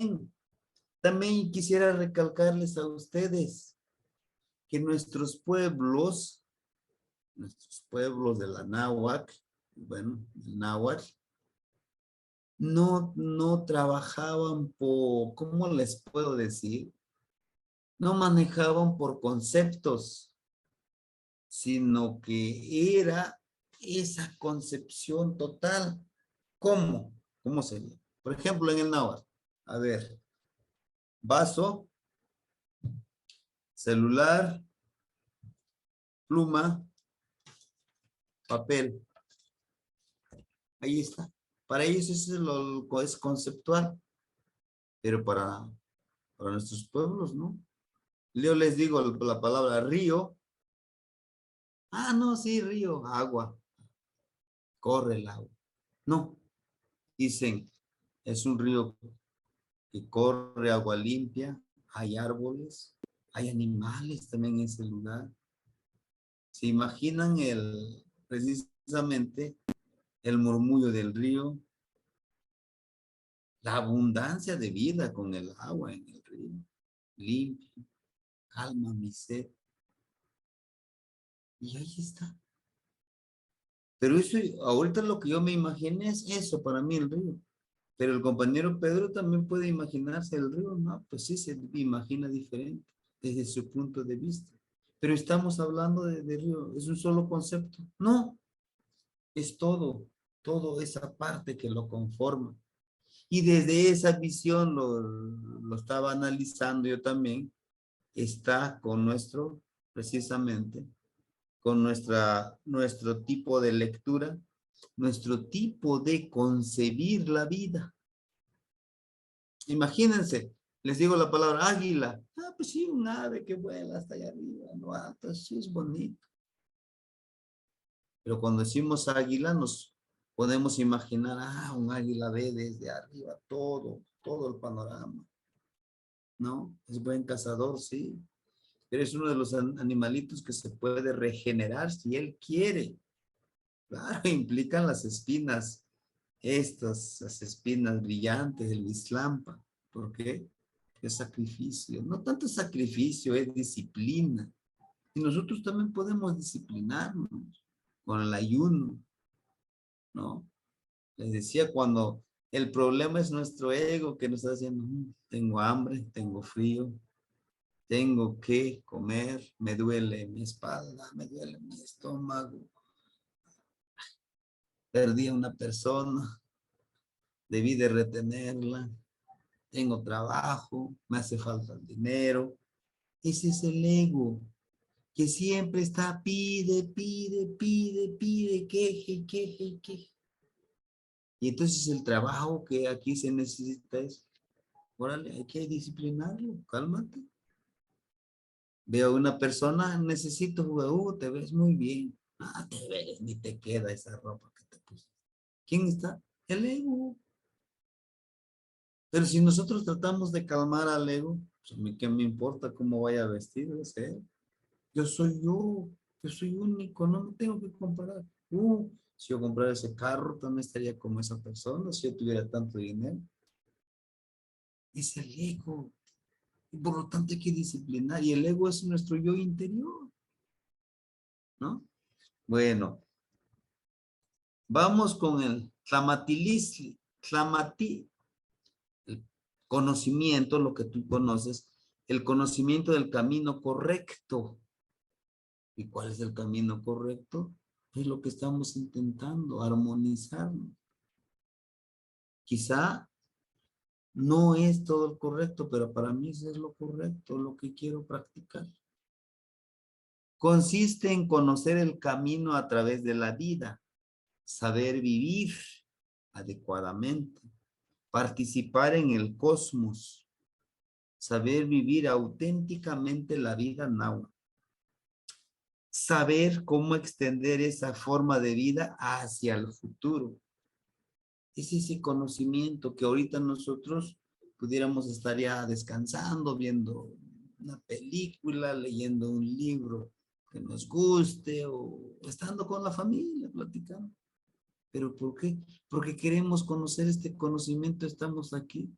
Speaker 2: También quisiera recalcarles a ustedes que nuestros pueblos de la náhuatl, bueno, el náhuatl, no trabajaban por, ¿cómo les puedo decir? No manejaban por conceptos, sino que era esa concepción total. ¿Cómo? ¿Cómo sería? Por ejemplo, en el náhuatl, a ver, vaso, celular, pluma, papel. Ahí está. Para ellos eso es conceptual, pero para nuestros pueblos, ¿no? Yo les digo la palabra río. Ah, no, sí, río, agua. Corre el agua. No, dicen, es un río que corre agua limpia, hay árboles, hay animales también en ese lugar. ¿Se imaginan precisamente el murmullo del río? La abundancia de vida con el agua en el río. Limpio, calma mi sed. Y ahí está. Pero eso, ahorita lo que yo me imaginé es eso para mí el río. Pero el compañero Pedro también puede imaginarse el río, ¿no? Pues sí, se imagina diferente desde su punto de vista. Pero estamos hablando de río, ¿es un solo concepto? No, es todo esa parte que lo conforma. Y desde esa visión lo estaba analizando yo también, está con precisamente, con nuestro tipo de lectura, nuestro tipo de concebir la vida. Imagínense, les digo la palabra águila. Ah, pues sí, un ave que vuela hasta allá arriba, en lo alto, sí es bonito. Pero cuando decimos águila, nos podemos imaginar, un águila ve desde arriba todo el panorama. ¿No? Es buen cazador, sí. Pero es uno de los animalitos que se puede regenerar si él quiere. Claro, implican las espinas, las espinas brillantes del Islampa. ¿Por qué? Es sacrificio. No tanto sacrificio, es disciplina. Y nosotros también podemos disciplinarnos con el ayuno, ¿no? Les decía, cuando el problema es nuestro ego que nos está diciendo, tengo hambre, tengo frío, tengo que comer, me duele mi espalda, me duele mi estómago, perdí a una persona, debí de retenerla, tengo trabajo, me hace falta el dinero. Ese es el ego, que siempre está pide, queje. Y entonces el trabajo que aquí se necesita es, órale, hay que disciplinarlo, cálmate. Veo a una persona, necesito jugar, te ves muy bien. Ah, te ves, ni te queda esa ropa que te puse. ¿Quién está? El ego. Pero si nosotros tratamos de calmar al ego, pues a mí qué me importa cómo vaya a vestir, es él. Yo soy único, no me tengo que comparar. Si yo comprara ese carro, también estaría como esa persona, si yo tuviera tanto dinero. Es el ego. Y por lo tanto hay que disciplinar. Y el ego es nuestro yo interior, ¿no? Bueno, vamos con el tlamatilisli, el conocimiento, lo que tú conoces, el conocimiento del camino correcto. ¿Y cuál es el camino correcto? Es lo que estamos intentando, armonizarnos. Quizá no es todo el correcto, pero para mí eso es lo correcto, lo que quiero practicar. Consiste en conocer el camino a través de la vida, saber vivir adecuadamente, participar en el cosmos, saber vivir auténticamente la vida náhuatl, saber cómo extender esa forma de vida hacia el futuro. Es ese conocimiento que ahorita nosotros pudiéramos estar ya descansando, viendo una película, leyendo un libro que nos guste o estando con la familia platicando. ¿Pero por qué? Porque queremos conocer este conocimiento, estamos aquí.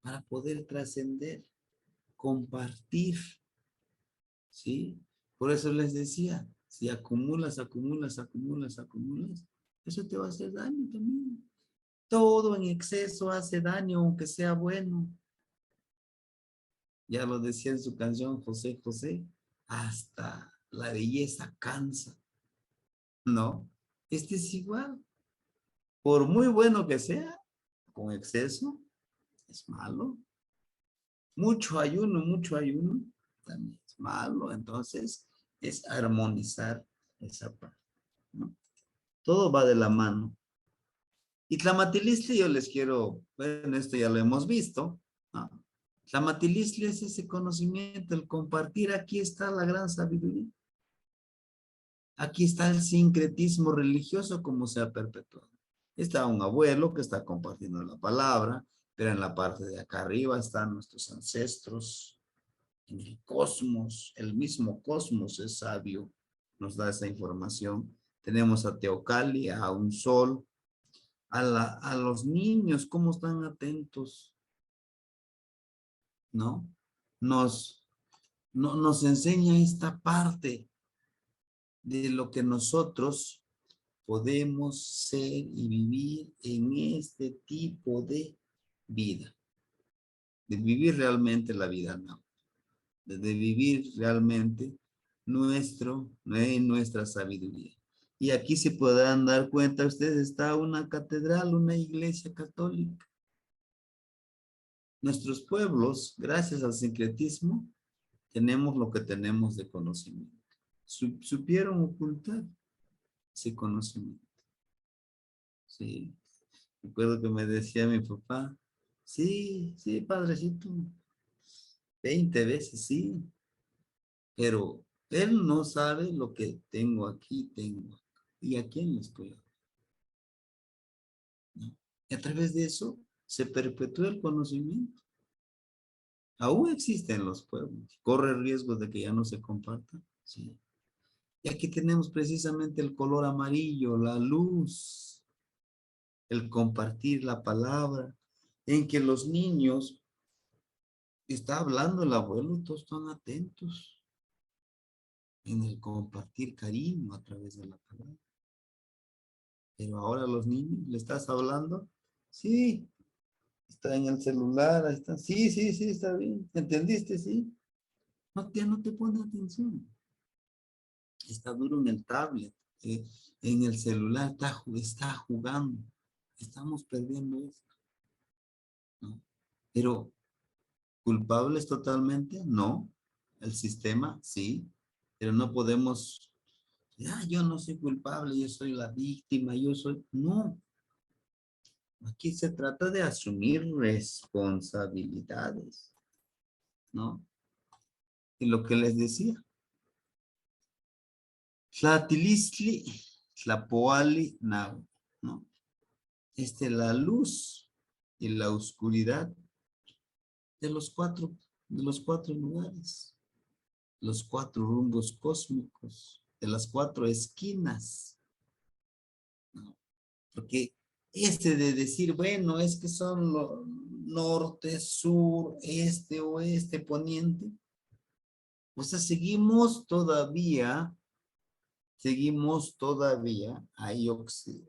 Speaker 2: para poder trascender, compartir, ¿sí? Por eso les decía, si acumulas, eso te va a hacer daño también. Todo en exceso hace daño, aunque sea bueno. Ya lo decía en su canción José José, hasta la belleza cansa, ¿no? Este es igual. Por muy bueno que sea, con exceso es malo. Mucho ayuno también es malo. Entonces, es armonizar esa parte, ¿no? Todo va de la mano. Y Tlamatilistli, yo les quiero, bueno, esto ya lo hemos visto, ¿no? Tlamatilistli es ese conocimiento, el compartir. Aquí está la gran sabiduría. Aquí está el sincretismo religioso como se ha perpetuado. Está un abuelo que está compartiendo la palabra, pero en la parte de acá arriba están nuestros ancestros, en el cosmos, el mismo cosmos es sabio, nos da esa información. Tenemos a Teocalli, a un sol, a los niños, cómo están atentos, ¿no? Nos enseña esta parte de lo que nosotros podemos ser y vivir en este tipo de vida, de vivir realmente la vida, ¿no? De vivir realmente nuestra sabiduría. Y aquí se podrán dar cuenta, ustedes, está una catedral, una iglesia católica. Nuestros pueblos, gracias al sincretismo, tenemos lo que tenemos de conocimiento. Supieron ocultar ese conocimiento. Sí. Recuerdo que me decía mi papá, sí, padrecito, 20 veces sí, pero él no sabe lo que tengo aquí, y a quién le estoy hablando, ¿no? Y a través de eso se perpetúa el conocimiento. Aún existe en los pueblos, corre riesgo de que ya no se comparta, sí. Y aquí tenemos precisamente el color amarillo, la luz, el compartir la palabra, en que los niños, está hablando el abuelo, todos están atentos en el compartir cariño a través de la palabra. Pero ahora los niños, ¿le estás hablando? Sí, está en el celular, ahí está. Sí, está bien. ¿Entendiste? Sí. No, ya no te pone atención. Está duro en el tablet, en el celular, está jugando. Estamos perdiendo esto, ¿no? Pero, ¿culpables totalmente? No. El sistema, sí. Pero no podemos, yo no soy culpable, yo soy la víctima, no. Aquí se trata de asumir responsabilidades, ¿no? Y lo que les decía, Tlatilistli, Tlapoali, Nahu, ¿no? La luz y la oscuridad de los cuatro lugares, los cuatro rumbos cósmicos, de las cuatro esquinas, ¿no? Porque de decir, bueno, es que son norte, sur, este, oeste, poniente, o sea, seguimos todavía ahí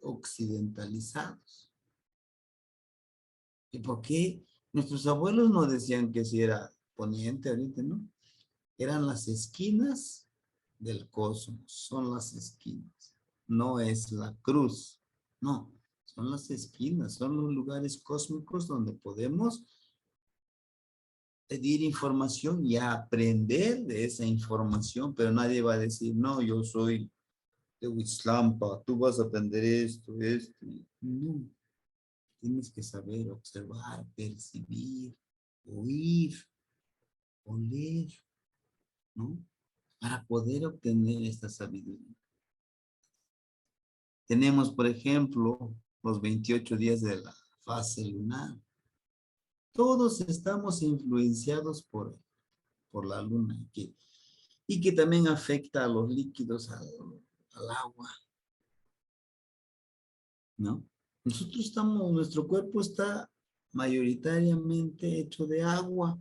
Speaker 2: occidentalizados. ¿Y por qué? Nuestros abuelos no decían que si era poniente ahorita, ¿no? Eran las esquinas del cosmos, son las esquinas. No es la cruz, no, son las esquinas, son los lugares cósmicos donde podemos pedir información y aprender de esa información, pero nadie va a decir, no, yo soy de Huitzlampa, tú vas a aprender esto. No, tienes que saber observar, percibir, oír, oler, ¿no? Para poder obtener esta sabiduría. Tenemos, por ejemplo, los 28 días de la fase lunar. Todos estamos influenciados por la luna y que también afecta a los líquidos, al agua, ¿no? Nuestro cuerpo está mayoritariamente hecho de agua.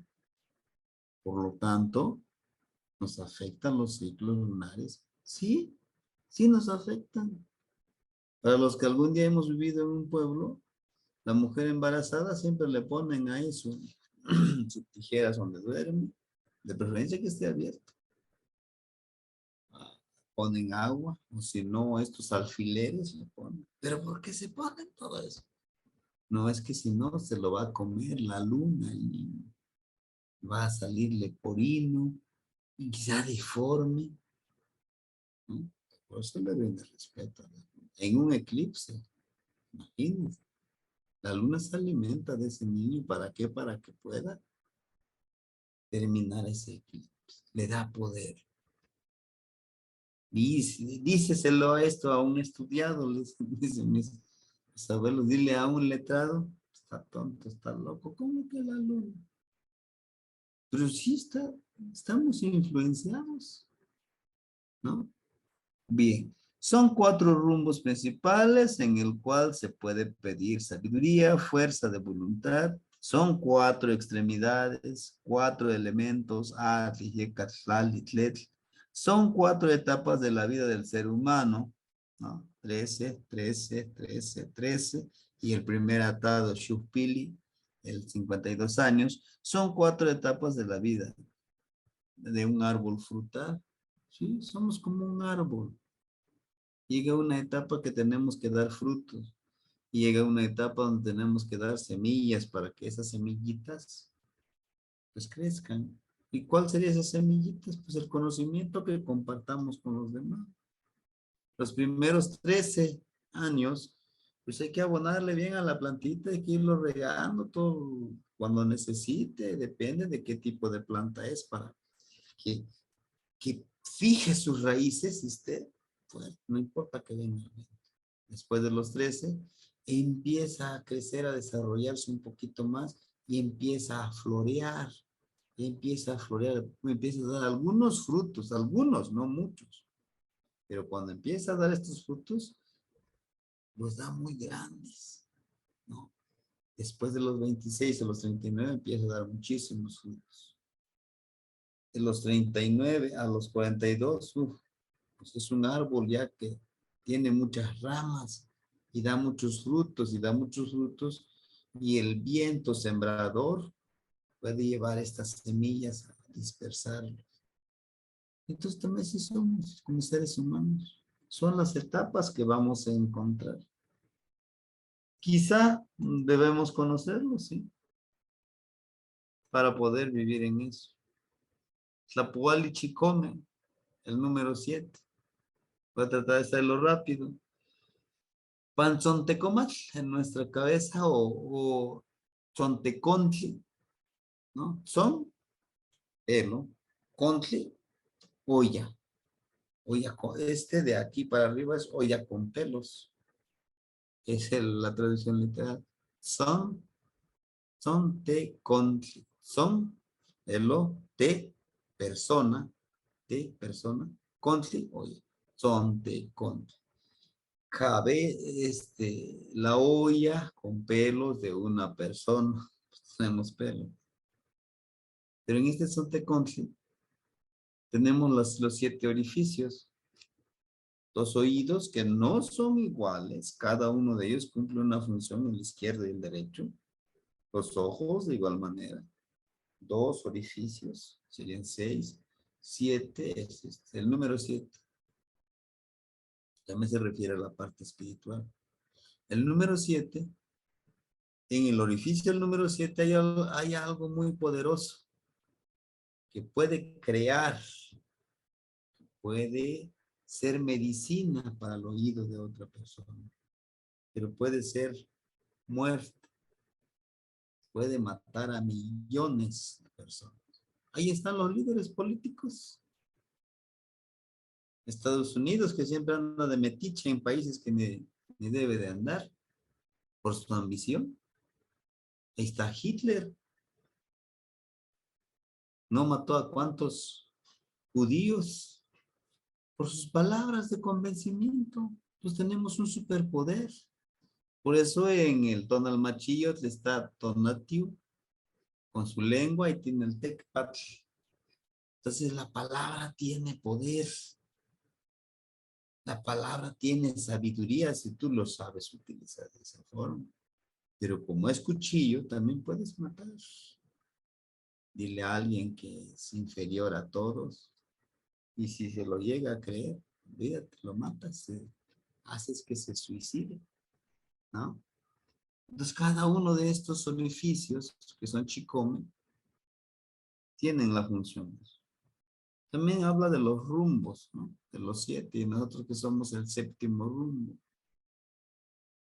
Speaker 2: Por lo tanto, ¿nos afectan los ciclos lunares? Sí, sí nos afectan. Para los que algún día hemos vivido en un pueblo, la mujer embarazada siempre le ponen ahí sus tijeras donde duerme, de preferencia que esté abierto. Ponen agua, o si no, estos alfileres le ponen. ¿Pero por qué se ponen todo eso? No, es que si no, se lo va a comer la luna el niño. Va a salirle porino, y quizá deforme, ¿no? Por eso le den el respeto. En un eclipse, imagínense, la luna se alimenta de ese niño. ¿Para qué? Para que pueda terminar ese eclipse. Le da poder. Díceselo esto a un estudiado, les dicen mis abuelos, dile a un letrado, está tonto, está loco, ¿cómo que la luna? Pero sí estamos influenciados, ¿no? Bien, son 4 rumbos principales en el cual se puede pedir sabiduría, fuerza de voluntad. Son 4 extremidades, 4 elementos, son 4 etapas de la vida del ser humano, ¿no? 13, 13, 13, 13, y el primer atado, Shukpili, el 52 años, son 4 etapas de la vida de un árbol frutal. Sí, somos como un árbol. Llega una etapa que tenemos que dar frutos. Y llega una etapa donde tenemos que dar semillas para que esas semillitas pues crezcan. ¿Y cuál sería esas semillitas? Pues el conocimiento que compartamos con los demás. Los primeros 13 años, pues hay que abonarle bien a la plantita, hay que irlo regando todo cuando necesite, depende de qué tipo de planta es para que, que fije sus raíces y esté fuerte, no importa que venga. Después de los 13, empieza a crecer, a desarrollarse un poquito más y empieza a florear, empieza a dar algunos frutos, algunos, no muchos. Pero cuando empieza a dar estos frutos, los da muy grandes, ¿no? Después de los 26 a los 39 empieza a dar muchísimos frutos. De los 39 a los 42, pues es un árbol ya que tiene muchas ramas y da muchos frutos y da muchos frutos, y el viento sembrador puede llevar estas semillas a dispersarlas. Entonces también sí somos como seres humanos. Son las etapas que vamos a encontrar. Quizá debemos conocerlo, sí, para poder vivir en eso. Tlapuali Chicome, el número 7. Voy a tratar de hacerlo rápido. Panzontecomatl en nuestra cabeza o Chontecontli, ¿no? Son pelo, contli, olla. Olla, este de aquí para arriba es olla con pelos. Es la traducción literal. Son te contli. Son, pelo, persona, contli, olla. Son te contli. Cabe la olla con pelos de una persona. Tenemos pelo. Pero en este Sontecontli tenemos los 7 orificios. 2 oídos que no son iguales. Cada uno de ellos cumple una función, el izquierdo y el derecho. Los ojos de igual manera. 2 orificios, serían 6. 7 es el número 7. También se refiere a la parte espiritual. El número 7, en el orificio del número 7 hay algo muy poderoso que puede crear, puede ser medicina para el oído de otra persona, pero puede ser muerte, puede matar a millones de personas. Ahí están los líderes políticos. Estados Unidos, que siempre anda de metiche en países que ni debe de andar por su ambición. Ahí está Hitler. No mató a cuántos judíos por sus palabras de convencimiento. Pues tenemos un superpoder. Por eso en el tonal machillo está tonatiu con su lengua y tiene el tecpatl. Entonces la palabra tiene poder. La palabra tiene sabiduría si tú lo sabes utilizar de esa forma. Pero como es cuchillo, también puedes matar. Dile a alguien que es inferior a todos. Y si se lo llega a creer, olvídate, lo matas, haces que se suicide, ¿no? Entonces cada uno de estos orificios, que son chikome, tienen la función. También habla de los rumbos, ¿no? De los 7, y nosotros que somos el 7º rumbo.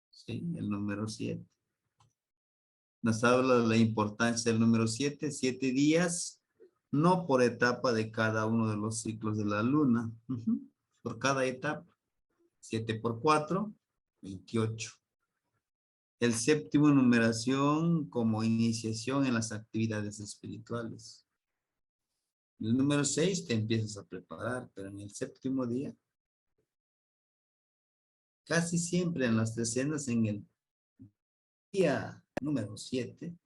Speaker 2: Sí, el número 7. Nos habla de la importancia del número 7, 7 días, no por etapa de cada uno de los ciclos de la luna, por cada etapa. 7 por 4, 28. El 7º numeración como iniciación en las actividades espirituales. El número 6 te empiezas a preparar, pero en el 7º día, casi siempre en las decenas, en el día número 7,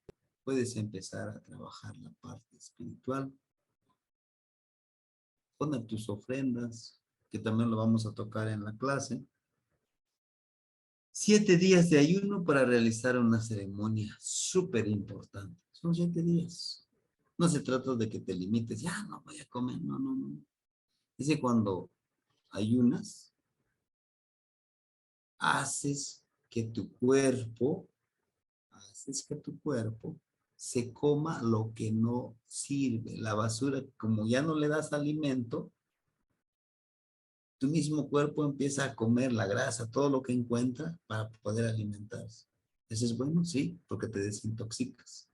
Speaker 2: puedes empezar a trabajar la parte espiritual. Pon tus ofrendas, que también lo vamos a tocar en la clase. 7 días de ayuno para realizar una ceremonia súper importante. Son 7 días. No se trata de que te limites, ya no voy a comer, no, no, no. Dice cuando ayunas, haces que tu cuerpo se coma lo que no sirve. La basura, como ya no le das alimento, tu mismo cuerpo empieza a comer la grasa, todo lo que encuentra para poder alimentarse. ¿Eso es bueno? Sí, porque te desintoxicas.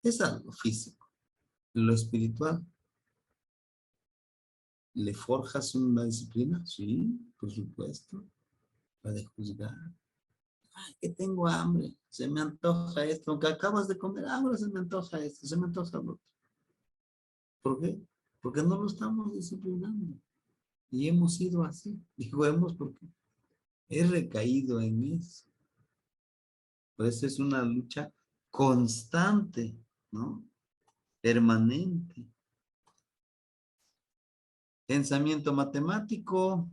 Speaker 2: Es algo físico. Lo espiritual. ¿Le forjas una disciplina? Sí, por supuesto. La de juzgar. Ay, que tengo hambre. Se me antoja esto. Aunque acabas de comer, ahora se me antoja esto, se me antoja lo otro. ¿Por qué? Porque no lo estamos disciplinando. Y hemos sido así. Digo hemos porque he recaído en eso. Por eso es una lucha constante, ¿no? Permanente. Pensamiento matemático.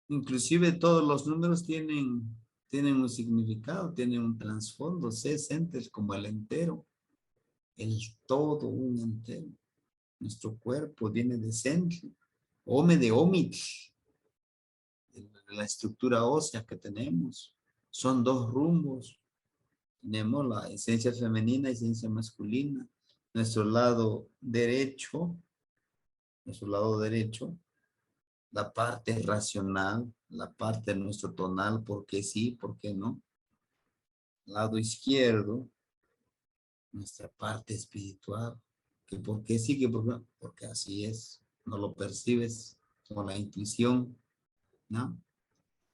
Speaker 2: Inclusive todos los números tienen un significado, tienen un trasfondo. Se siente como el entero. El todo, un entero. Nuestro cuerpo viene de centro. Ome de omit. La estructura ósea que tenemos. Son 2 rumbos. Tenemos la esencia femenina y esencia masculina. Nuestro lado derecho, la parte racional, la parte de nuestro tonal, por qué sí, por qué no. Lado izquierdo, nuestra parte espiritual, que por qué sí, que por qué no, porque así es, no lo percibes con la intuición, ¿no?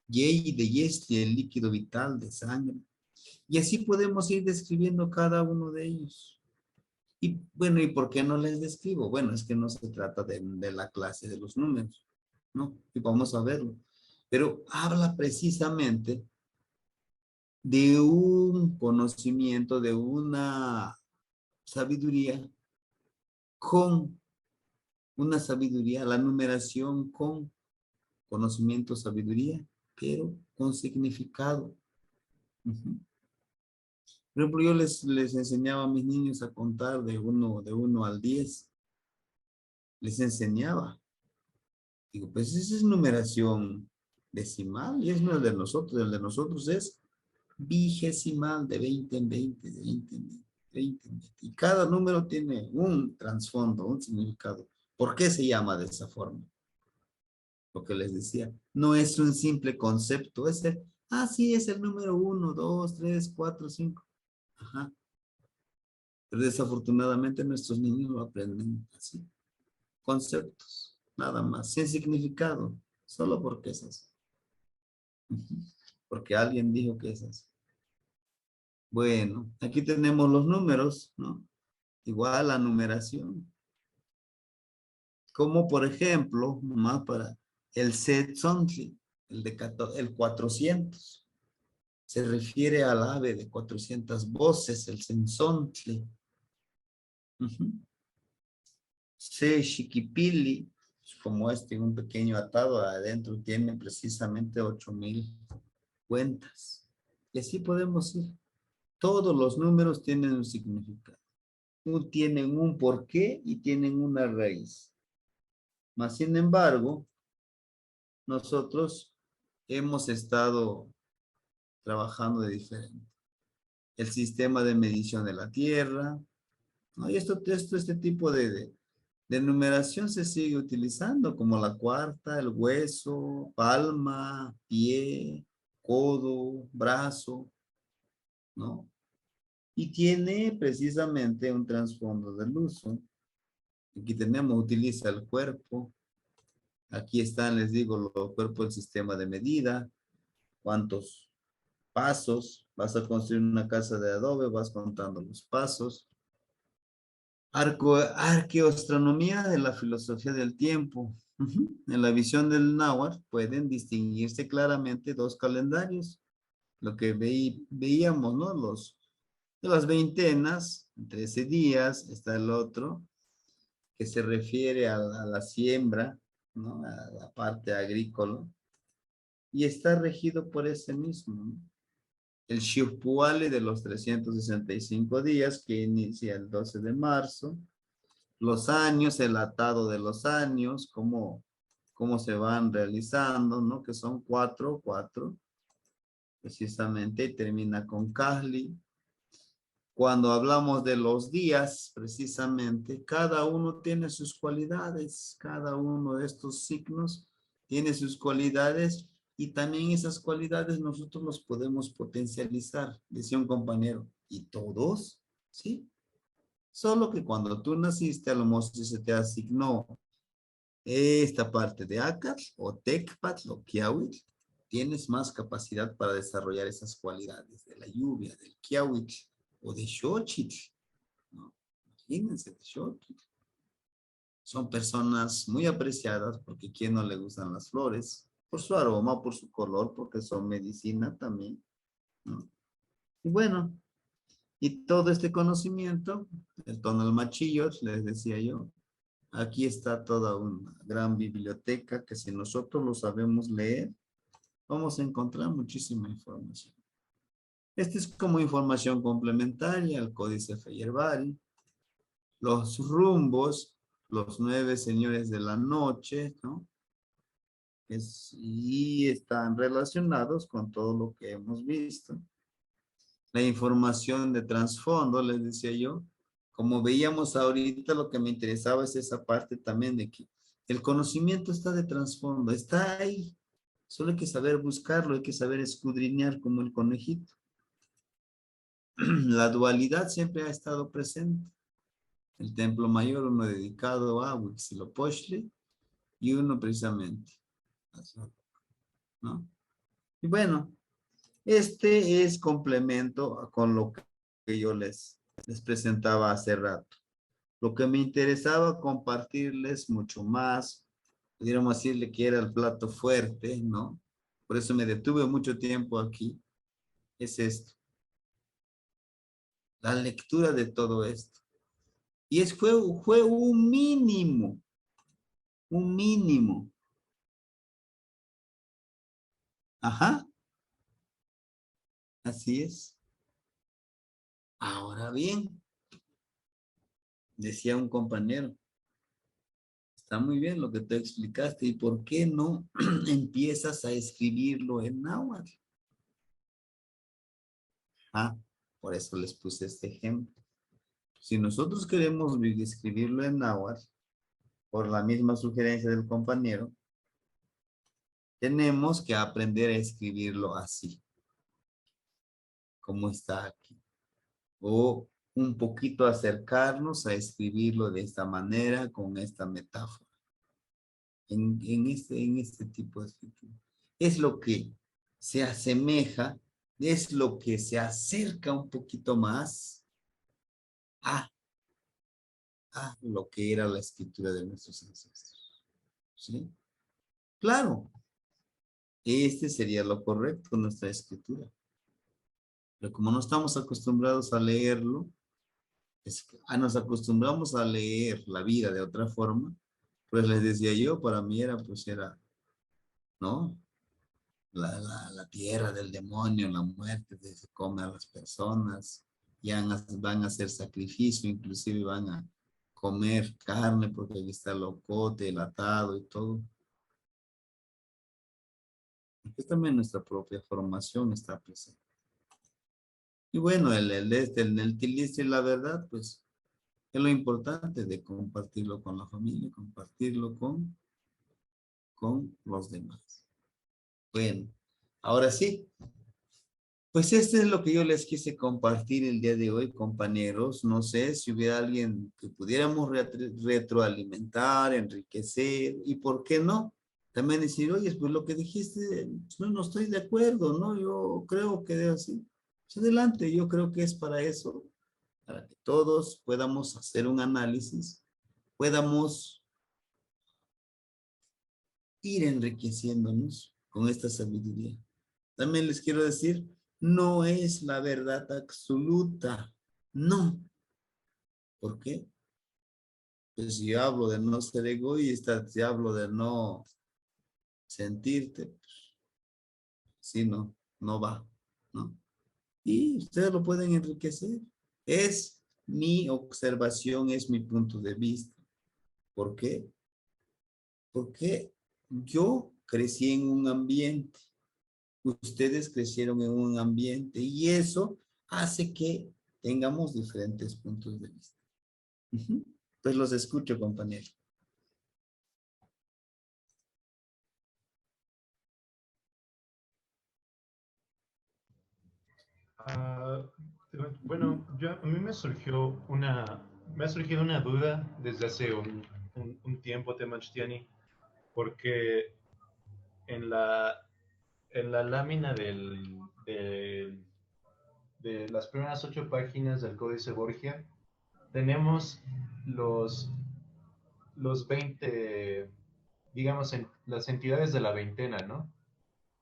Speaker 2: Y de yesti, el líquido vital de sangre. Y así podemos ir describiendo cada uno de ellos. Y bueno, ¿y por qué no les describo? Bueno, es que no se trata de la clase de los números, ¿no? Y vamos a verlo. Pero habla precisamente de un conocimiento, de una sabiduría con una sabiduría, la numeración con conocimiento, sabiduría, pero con significado. Por ejemplo, yo les enseñaba a mis niños a contar de 1 al 10. Les enseñaba. Digo, pues esa es numeración decimal y es no el de nosotros. El de nosotros es vigesimal, de 20 en 20, de 20 en 20, 20 en 20. Y cada número tiene un trasfondo, un significado. ¿Por qué se llama de esa forma? Lo que les decía, no es un simple concepto, sí, es el número 1, 2, 3, 4, 5. Ajá. Pero desafortunadamente nuestros niños lo aprenden así. Conceptos, nada más, sin significado, solo porque es así. Porque alguien dijo que es así. Bueno, aquí tenemos los números, ¿no? Igual la numeración. Como por ejemplo, más para el Setzontli, el 400. Se refiere al ave de 400 voces, el sensontle. Se Chiquipili, como un pequeño atado adentro, tiene precisamente 8,000 cuentas. Y así podemos ir. Todos los números tienen un significado. Tienen un porqué y tienen una raíz. Mas, sin embargo, nosotros hemos estado trabajando de diferente. El sistema de medición de la Tierra, ¿no? Y este tipo de numeración se sigue utilizando como la cuarta, el hueso, palma, pie, codo, brazo, ¿no? Y tiene precisamente un trasfondo del uso. Aquí tenemos, utiliza el cuerpo. Aquí están, les digo, los cuerpos del sistema de medida. ¿Cuántos pasos? Vas a construir una casa de adobe, vas contando los pasos. Arqueoastronomía de la filosofía del tiempo. En la visión del náhuatl pueden distinguirse claramente dos calendarios. Lo que veíamos, ¿no? De las veintenas, 13 días, está el otro, que se refiere a la siembra, ¿no? A la parte agrícola. Y está regido por ese mismo, ¿no? El Xiuhpuale de los 365 días, que inicia el 12 de marzo. Los años, el atado de los años, cómo se van realizando, ¿no? Que son 4, precisamente, y termina con Kahli. Cuando hablamos de los días, precisamente, cada uno tiene sus cualidades, cada uno de estos signos tiene sus cualidades y también esas cualidades nosotros los podemos potencializar, decía un compañero. ¿Y todos? Sí. Solo que cuando tú naciste, a lo mejor se te asignó esta parte de Akat o Tecpat o Kiawit, tienes más capacidad para desarrollar esas cualidades de la lluvia, del Kiawit o de Xochitl, ¿no? Imagínense, de Xochitl. Son personas muy apreciadas porque a quien no le gustan las flores, por su aroma, por su color, porque son medicina también, ¿no? Y bueno, y todo este conocimiento, el tonal machillos, les decía yo, aquí está toda una gran biblioteca que si nosotros lo sabemos leer, vamos a encontrar muchísima información. Esta es como información complementaria al Códice Feyerabadi, los rumbos, los 9 señores de la noche, ¿no? Y están relacionados con todo lo que hemos visto. La información de trasfondo, les decía yo, como veíamos ahorita, lo que me interesaba es esa parte también de que el conocimiento está de trasfondo, está ahí. Solo hay que saber buscarlo, hay que saber escudriñar como el conejito. La dualidad siempre ha estado presente. El templo mayor, uno dedicado a Huitzilopochtli y uno precisamente, ¿no? Y bueno, este es complemento con lo que yo les presentaba hace rato. Lo que me interesaba compartirles mucho más, pudiéramos decirle que era el plato fuerte, ¿no? Por eso me detuve mucho tiempo aquí, es esto. La lectura de todo esto. Y fue un mínimo. Un mínimo. Ajá. Así es. Ahora bien, decía un compañero, está muy bien lo que te explicaste, ¿y por qué no empiezas a escribirlo en náhuatl? Ah, por eso les puse este ejemplo. Si nosotros queremos escribirlo en náhuatl, por la misma sugerencia del compañero, tenemos que aprender a escribirlo así, como está aquí. O un poquito acercarnos a escribirlo de esta manera, con esta metáfora. En este tipo de escritura. Es lo que se asemeja, es lo que se acerca un poquito más a lo que era la escritura de nuestros ancestros. ¿Sí? Claro, este sería lo correcto, nuestra escritura. Pero como no estamos acostumbrados a leerlo, nos acostumbramos a leer la vida de otra forma, pues les decía yo, para mí era, pues era, ¿no? La tierra del demonio, la muerte, se come a las personas, ya van a hacer sacrificio, inclusive van a comer carne porque ahí está el ocote, el atado y todo. Aquí también nuestra propia formación está presente. Y bueno, el tilis y la verdad, pues es lo importante de compartirlo con la familia, compartirlo con los demás. Bueno, ahora sí, pues este es lo que yo les quise compartir el día de hoy, compañeros. No sé si hubiera alguien que pudiéramos retroalimentar, enriquecer, y por qué no, también decir, oye, pues lo que dijiste, no estoy de acuerdo, ¿no? Yo creo que debe así. Pues adelante, yo creo que es para eso, para que todos podamos hacer un análisis, podamos ir enriqueciéndonos con esta sabiduría. También les quiero decir, no es la verdad absoluta, no. ¿Por qué? Pues si yo hablo de no ser egoísta, si hablo de no sentirte, pues, sí, no va, ¿no? Y ustedes lo pueden enriquecer. Es mi observación, es mi punto de vista. ¿Por qué? Porque yo crecí en un ambiente, ustedes crecieron en un ambiente y eso hace que tengamos diferentes puntos de vista. Pues los escucho, compañero.
Speaker 3: Ah, bueno, a mí me ha surgido una duda desde hace un tiempo, Temachtiani, porque en la lámina de las primeras 8 páginas del Códice Borgia tenemos los, los 20, digamos, las entidades de la veintena, ¿no?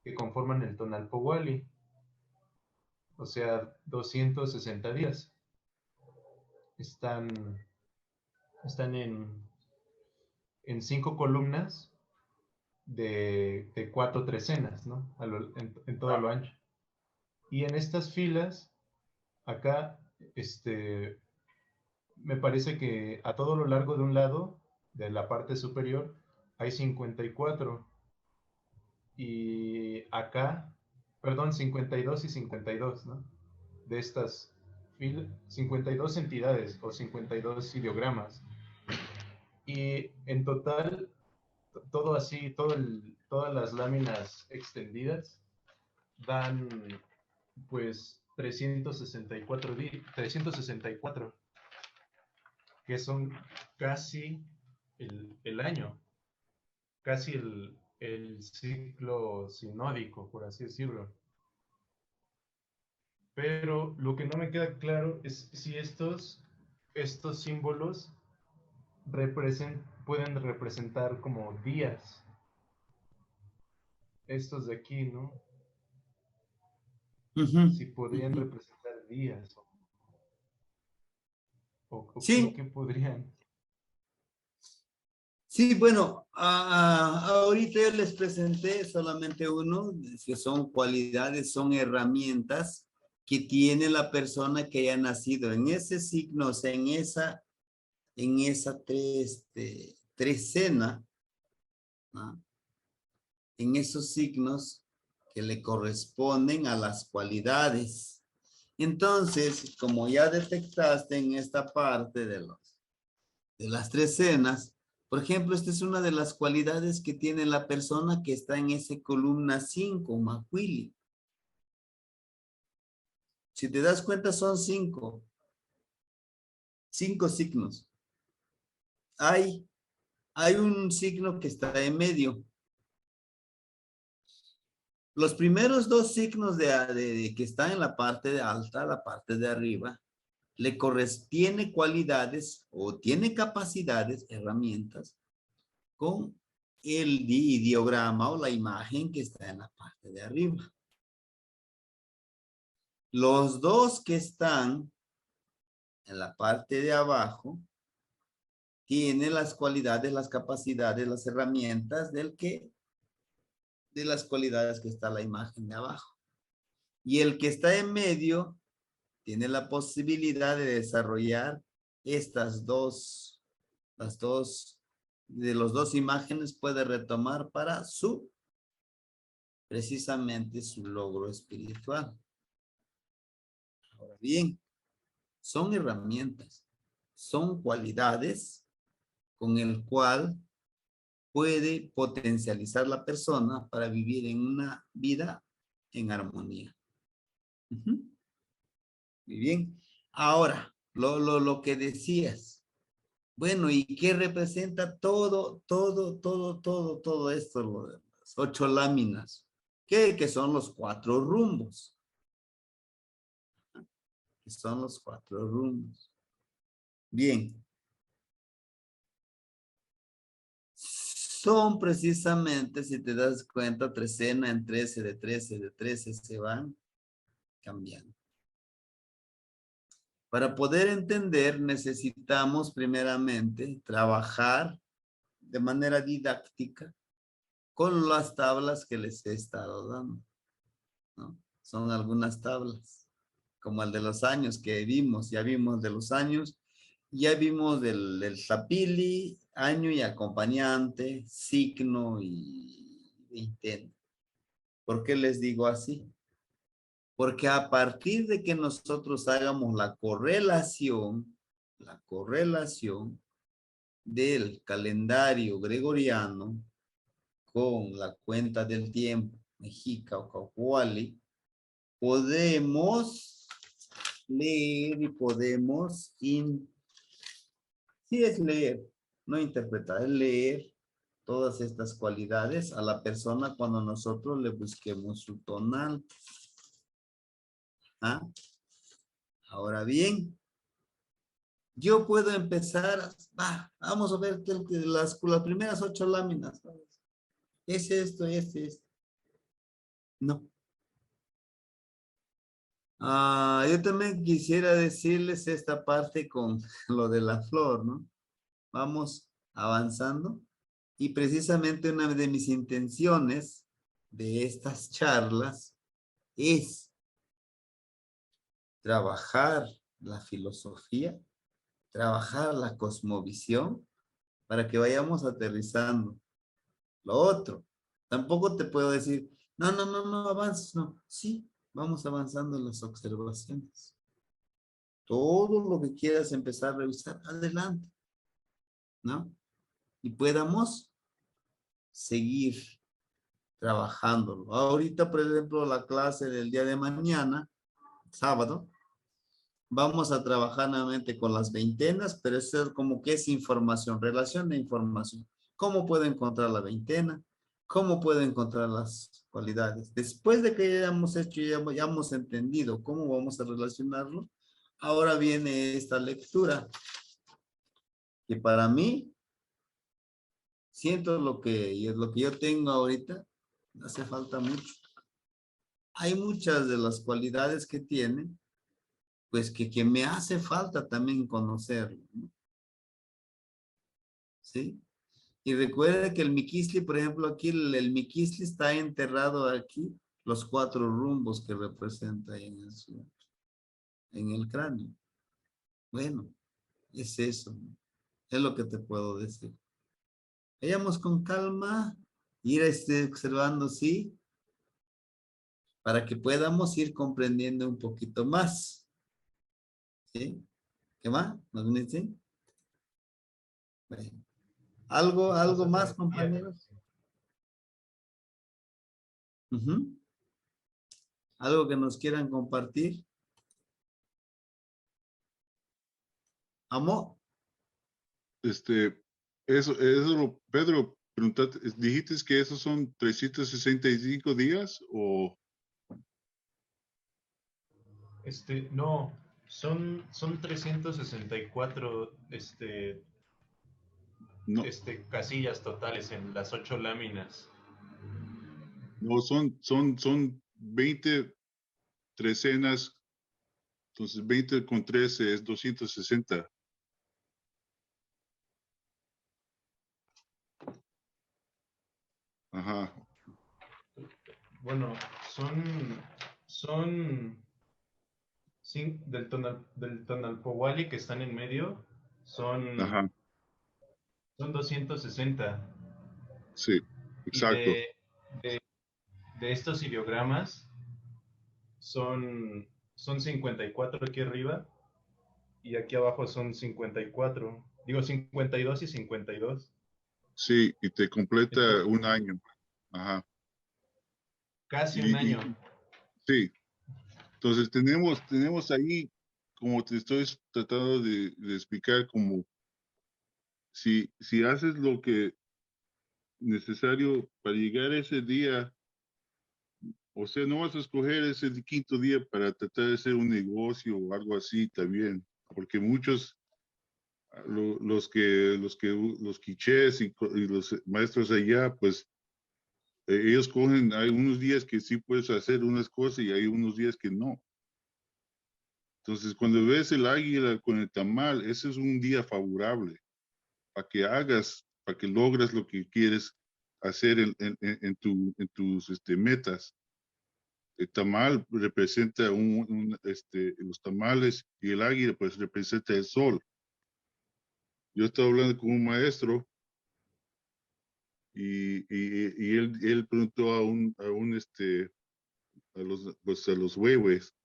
Speaker 3: Que conforman el Tonalpowali, o sea, 260 días. Están, están en 5 columnas de 4 trecenas, ¿no? En todo lo ancho. Y en estas filas, acá, me parece que a todo lo largo de un lado, de la parte superior, hay 54. Y acá, perdón, 52 y 52, ¿no? De estas 52 entidades o 52 ideogramas. Y en total, todo así, todas las láminas extendidas dan pues 364, que son casi el año, casi el ciclo sinódico, por así decirlo. Pero lo que no me queda claro es si estos símbolos pueden representar como días. Estos de aquí, ¿no? Si podrían representar días o
Speaker 2: Sí,
Speaker 3: qué podrían.
Speaker 2: sí, bueno, ahorita yo les presenté solamente uno, que son cualidades, son herramientas que tiene la persona que haya nacido en ese signo, o sea, en esa trecena, ¿no? En esos signos que le corresponden a las cualidades. Entonces, como ya detectaste en esta parte de las trecenas, por ejemplo, esta es una de las cualidades que tiene la persona que está en esa columna 5, Macuili. Si te das cuenta, son 5 signos. Hay un signo que está en medio. Los primeros 2 signos de que están en la parte de alta, la parte de arriba, tiene cualidades o tiene capacidades, herramientas, con el ideograma o la imagen que está en la parte de arriba. Los dos que están en la parte de abajo tienen las cualidades, las capacidades, las herramientas de las cualidades que está la imagen de abajo. Y el que está en medio tiene la posibilidad de desarrollar estas dos, de los dos imágenes puede retomar para precisamente su logro espiritual. Ahora bien, son herramientas, son cualidades con el cual puede potencializar la persona para vivir en una vida en armonía. Muy bien. Ahora, lo que decías. Bueno, ¿y qué representa todo esto? Lo de las 8 láminas. Que son los 4 rumbos. Que son los 4 rumbos. Bien. Son precisamente, si te das cuenta, trecena en 13, de 13 se van cambiando. Para poder entender, necesitamos primeramente trabajar de manera didáctica con las tablas que les he estado dando, ¿no? Son algunas tablas, como el de los años que vimos, ya vimos de los años, ya vimos del sapili, año y acompañante, signo y veintena. ¿Por qué les digo así? Porque a partir de que nosotros hagamos la correlación del calendario gregoriano con la cuenta del tiempo mexica o cauhuali, podemos leer y podemos, sí es leer, no interpretar, es leer todas estas cualidades a la persona cuando nosotros le busquemos su tonal. ¿Ah? Ahora bien, yo puedo empezar, vamos a ver las primeras 8 láminas. Es esto, es esto. No. Yo también quisiera decirles esta parte con lo de la flor, ¿no? Vamos avanzando. Y precisamente una de mis intenciones de estas charlas es trabajar la filosofía, trabajar la cosmovisión para que vayamos aterrizando. Lo otro, tampoco te puedo decir, no avances, no. Sí, vamos avanzando en las observaciones. Todo lo que quieras empezar a revisar, adelante, ¿no? Y podamos seguir trabajándolo. Ahorita, por ejemplo, la clase del día de mañana, sábado, vamos a trabajar nuevamente con las veintenas, pero eso es como que es información, relación de información. ¿Cómo puedo encontrar la veintena? ¿Cómo puedo encontrar las cualidades? Después de que ya hayamos hecho, ya hayamos entendido cómo vamos a relacionarlo, ahora viene esta lectura, que para mí, siento lo que yo tengo ahorita, hace falta mucho. Hay muchas de las cualidades que tiene, pues que me hace falta también conocerlo, ¿no? ¿Sí? Y recuerda que el Miquisli, por ejemplo, aquí el Miquisli está enterrado aquí, los 4 rumbos que representa en el cráneo. Bueno, es eso, ¿no? Es lo que te puedo decir. Vayamos con calma, ir observando, sí, para que podamos ir comprendiendo un poquito más. ¿Sí? ¿Qué más? ¿Nos dicen? Bueno. ¿Algo más, compañeros? ¿Algo que nos quieran compartir? ¿Amo?
Speaker 4: Pedro, dijiste que esos son 365 días o...
Speaker 3: No, son 364
Speaker 4: no,
Speaker 3: casillas totales en las 8 láminas.
Speaker 4: no, son 20 trecenas Entonces 20 con 13 es 260. Ajá.
Speaker 3: Bueno, son del Tonalpowali que están en medio,
Speaker 4: Ajá.
Speaker 3: son 260.
Speaker 4: Sí,
Speaker 3: Y
Speaker 4: exacto.
Speaker 3: de, de estos ideogramas son 54 aquí arriba y aquí abajo son 54. Digo 52 y 52.
Speaker 4: Sí, y te completa
Speaker 3: Entonces,
Speaker 4: un año. Ajá.
Speaker 3: casi un
Speaker 4: Y
Speaker 3: año.
Speaker 4: sí, entonces tenemos ahí, como te estoy tratando de explicar, como si haces lo que necesario para llegar a ese día, o sea, no vas a escoger ese quinto día para tratar de hacer un negocio o algo así, también, porque muchos, los quichés y los maestros allá, pues ellos cogen, hay unos días que sí puedes hacer unas cosas y hay unos días que no. Entonces, cuando ves el águila con el tamal, ese es un día favorable para que hagas, para que logres lo que quieres hacer en tus metas. El tamal representa los tamales y el águila pues representa el sol. Yo estaba hablando con un maestro y él preguntó a los huehues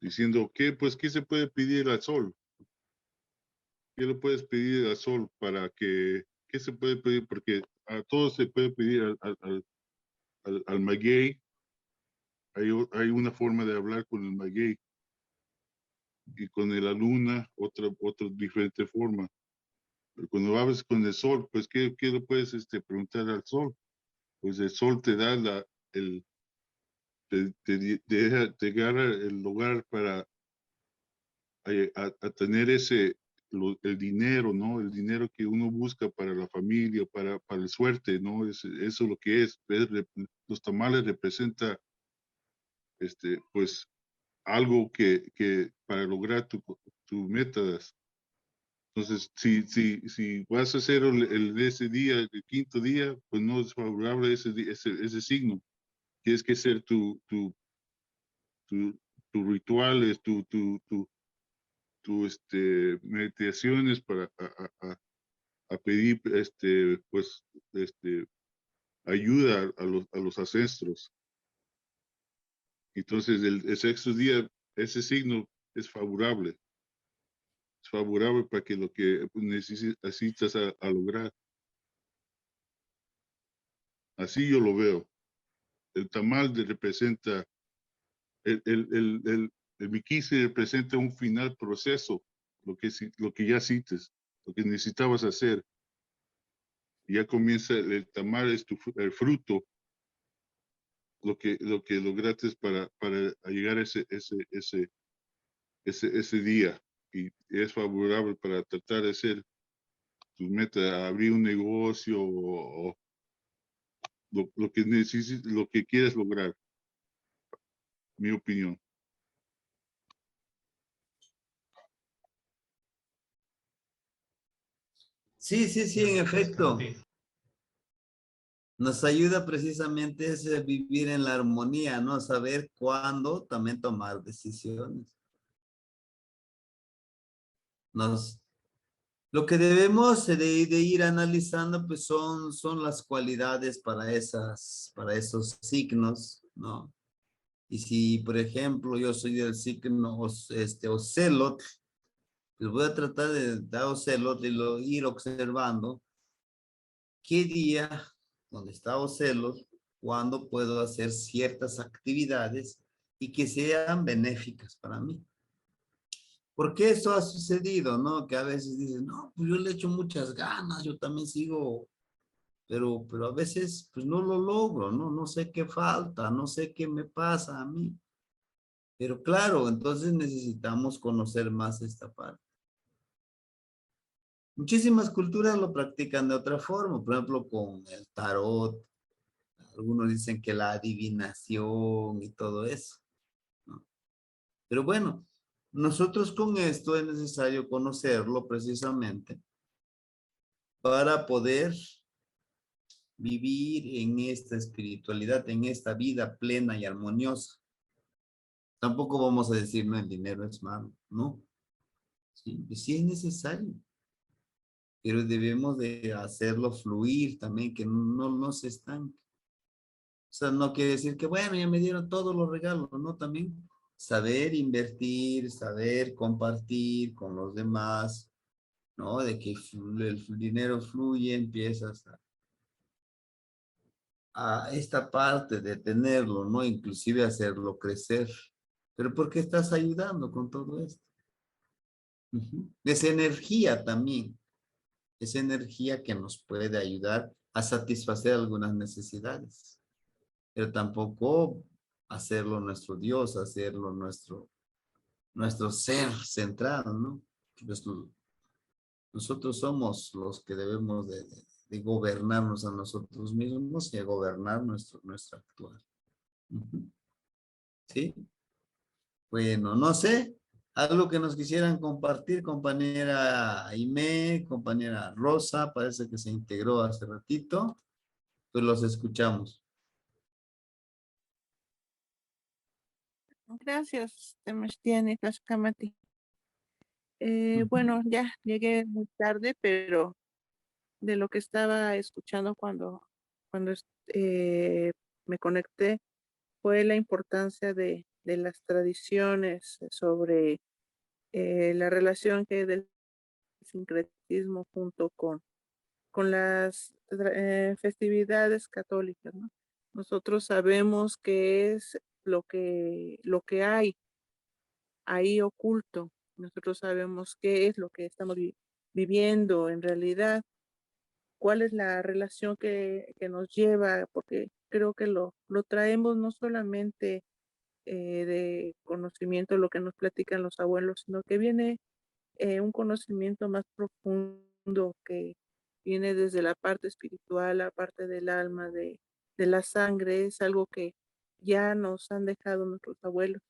Speaker 4: diciendo, ¿qué se puede pedir al sol? ¿Qué le puedes pedir al sol qué se puede pedir? Porque a todos se puede pedir al maguey. Hay una forma de hablar con el maguey y con la luna, otra diferente forma. Pero cuando hablas con el sol, pues, ¿qué le puedes preguntar al sol? Pues el sol te da te agarra el lugar para a tener el dinero, ¿no? El dinero que uno busca para la familia, para la suerte, ¿no? Eso es lo que es. Los tamales representa, pues, algo que para lograr tu metas. Entonces, si vas a hacer ese día, el quinto día, pues no es favorable ese signo. Tienes que hacer tu, tu rituales, meditaciones para a pedir pues ayuda a los ancestros. Entonces el sexto día, ese signo es favorable para que lo que necesitas a lograr. Así yo lo veo. El tamal representa, el miquise representa un final proceso, lo que ya hiciste, lo que necesitabas hacer. Y ya comienza el tamal, es el fruto lo que lograste para llegar a ese día y es favorable para tratar de hacer tus metas, abrir un negocio o lo que necesites, lo que quieras lograr, mi opinión.
Speaker 2: Sí, sí, sí, en efecto.
Speaker 3: Sí.
Speaker 2: Nos ayuda precisamente ese vivir en la armonía, ¿no? Saber cuándo también tomar decisiones. Lo que debemos de ir analizando, pues son las cualidades para esos signos, ¿no? Y si, por ejemplo, yo soy del signo Ocelot, pues voy a tratar de Ocelot y ir observando qué día, donde está Ocelot, cuándo puedo hacer ciertas actividades y que sean benéficas para mí. Porque eso ha sucedido, ¿no? Que a veces dicen, no, pues yo le echo muchas ganas, yo también sigo, pero a veces pues no lo logro, ¿no? No sé qué falta, no sé qué me pasa a mí. Pero claro, entonces necesitamos conocer más esta parte. Muchísimas culturas lo practican de otra forma, por ejemplo, con el tarot. Algunos dicen que la adivinación y todo eso, ¿no? Pero bueno, nosotros con esto es necesario conocerlo precisamente para poder vivir en esta espiritualidad, en esta vida plena y armoniosa. Tampoco vamos a decir, no, el dinero es malo, ¿no? Sí, sí es necesario, pero debemos de hacerlo fluir también, que no se estanque. O sea, no quiere decir que, bueno, ya me dieron todos los regalos, ¿no? También saber invertir, saber compartir con los demás, ¿no? De que el dinero fluye, empiezas a esta parte de tenerlo, ¿no? Inclusive hacerlo crecer. Pero ¿por qué estás ayudando con todo esto? Es energía también, es energía que nos puede ayudar a satisfacer algunas necesidades, pero tampoco hacerlo nuestro Dios, hacerlo nuestro ser centrado, ¿no? Pues, nosotros somos los que debemos de gobernarnos a nosotros mismos y a gobernar nuestro actuar. ¿Sí? Bueno, no sé, algo que nos quisieran compartir, compañera Aimee, compañera Rosa, parece que se integró hace ratito, pues los escuchamos.
Speaker 5: Gracias, Temestiani, Tlaxcamati. Bueno, ya llegué muy tarde, pero de lo que estaba escuchando cuando me conecté fue la importancia de las tradiciones sobre la relación que hay del sincretismo junto con las festividades católicas, ¿no? Nosotros sabemos que es lo que hay ahí oculto. Nosotros sabemos qué es lo que estamos viviendo en realidad, cuál es la relación que nos lleva, porque creo que lo traemos no solamente de conocimiento, lo que nos platican los abuelos, sino que viene un conocimiento más profundo que viene desde la parte espiritual, la parte del alma, de la sangre, es algo que ya nos han dejado nuestros abuelos.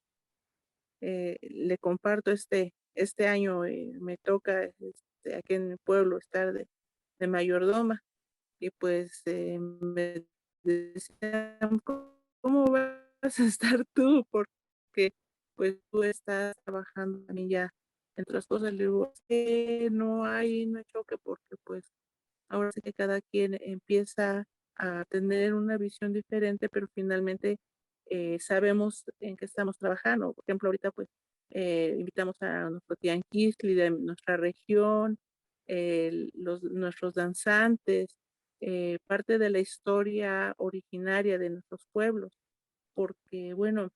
Speaker 5: Le comparto este año, me toca aquí en mi pueblo estar de mayordoma y pues me decían, ¿cómo vas a estar tú? Porque pues tú estás trabajando también ya en otras cosas. Le digo, no hay choque porque pues ahora sí que cada quien empieza a tener una visión diferente, pero finalmente sabemos en qué estamos trabajando. Por ejemplo, ahorita pues invitamos a nuestro tianguisli de nuestra región, nuestros danzantes, parte de la historia originaria de nuestros pueblos, porque bueno,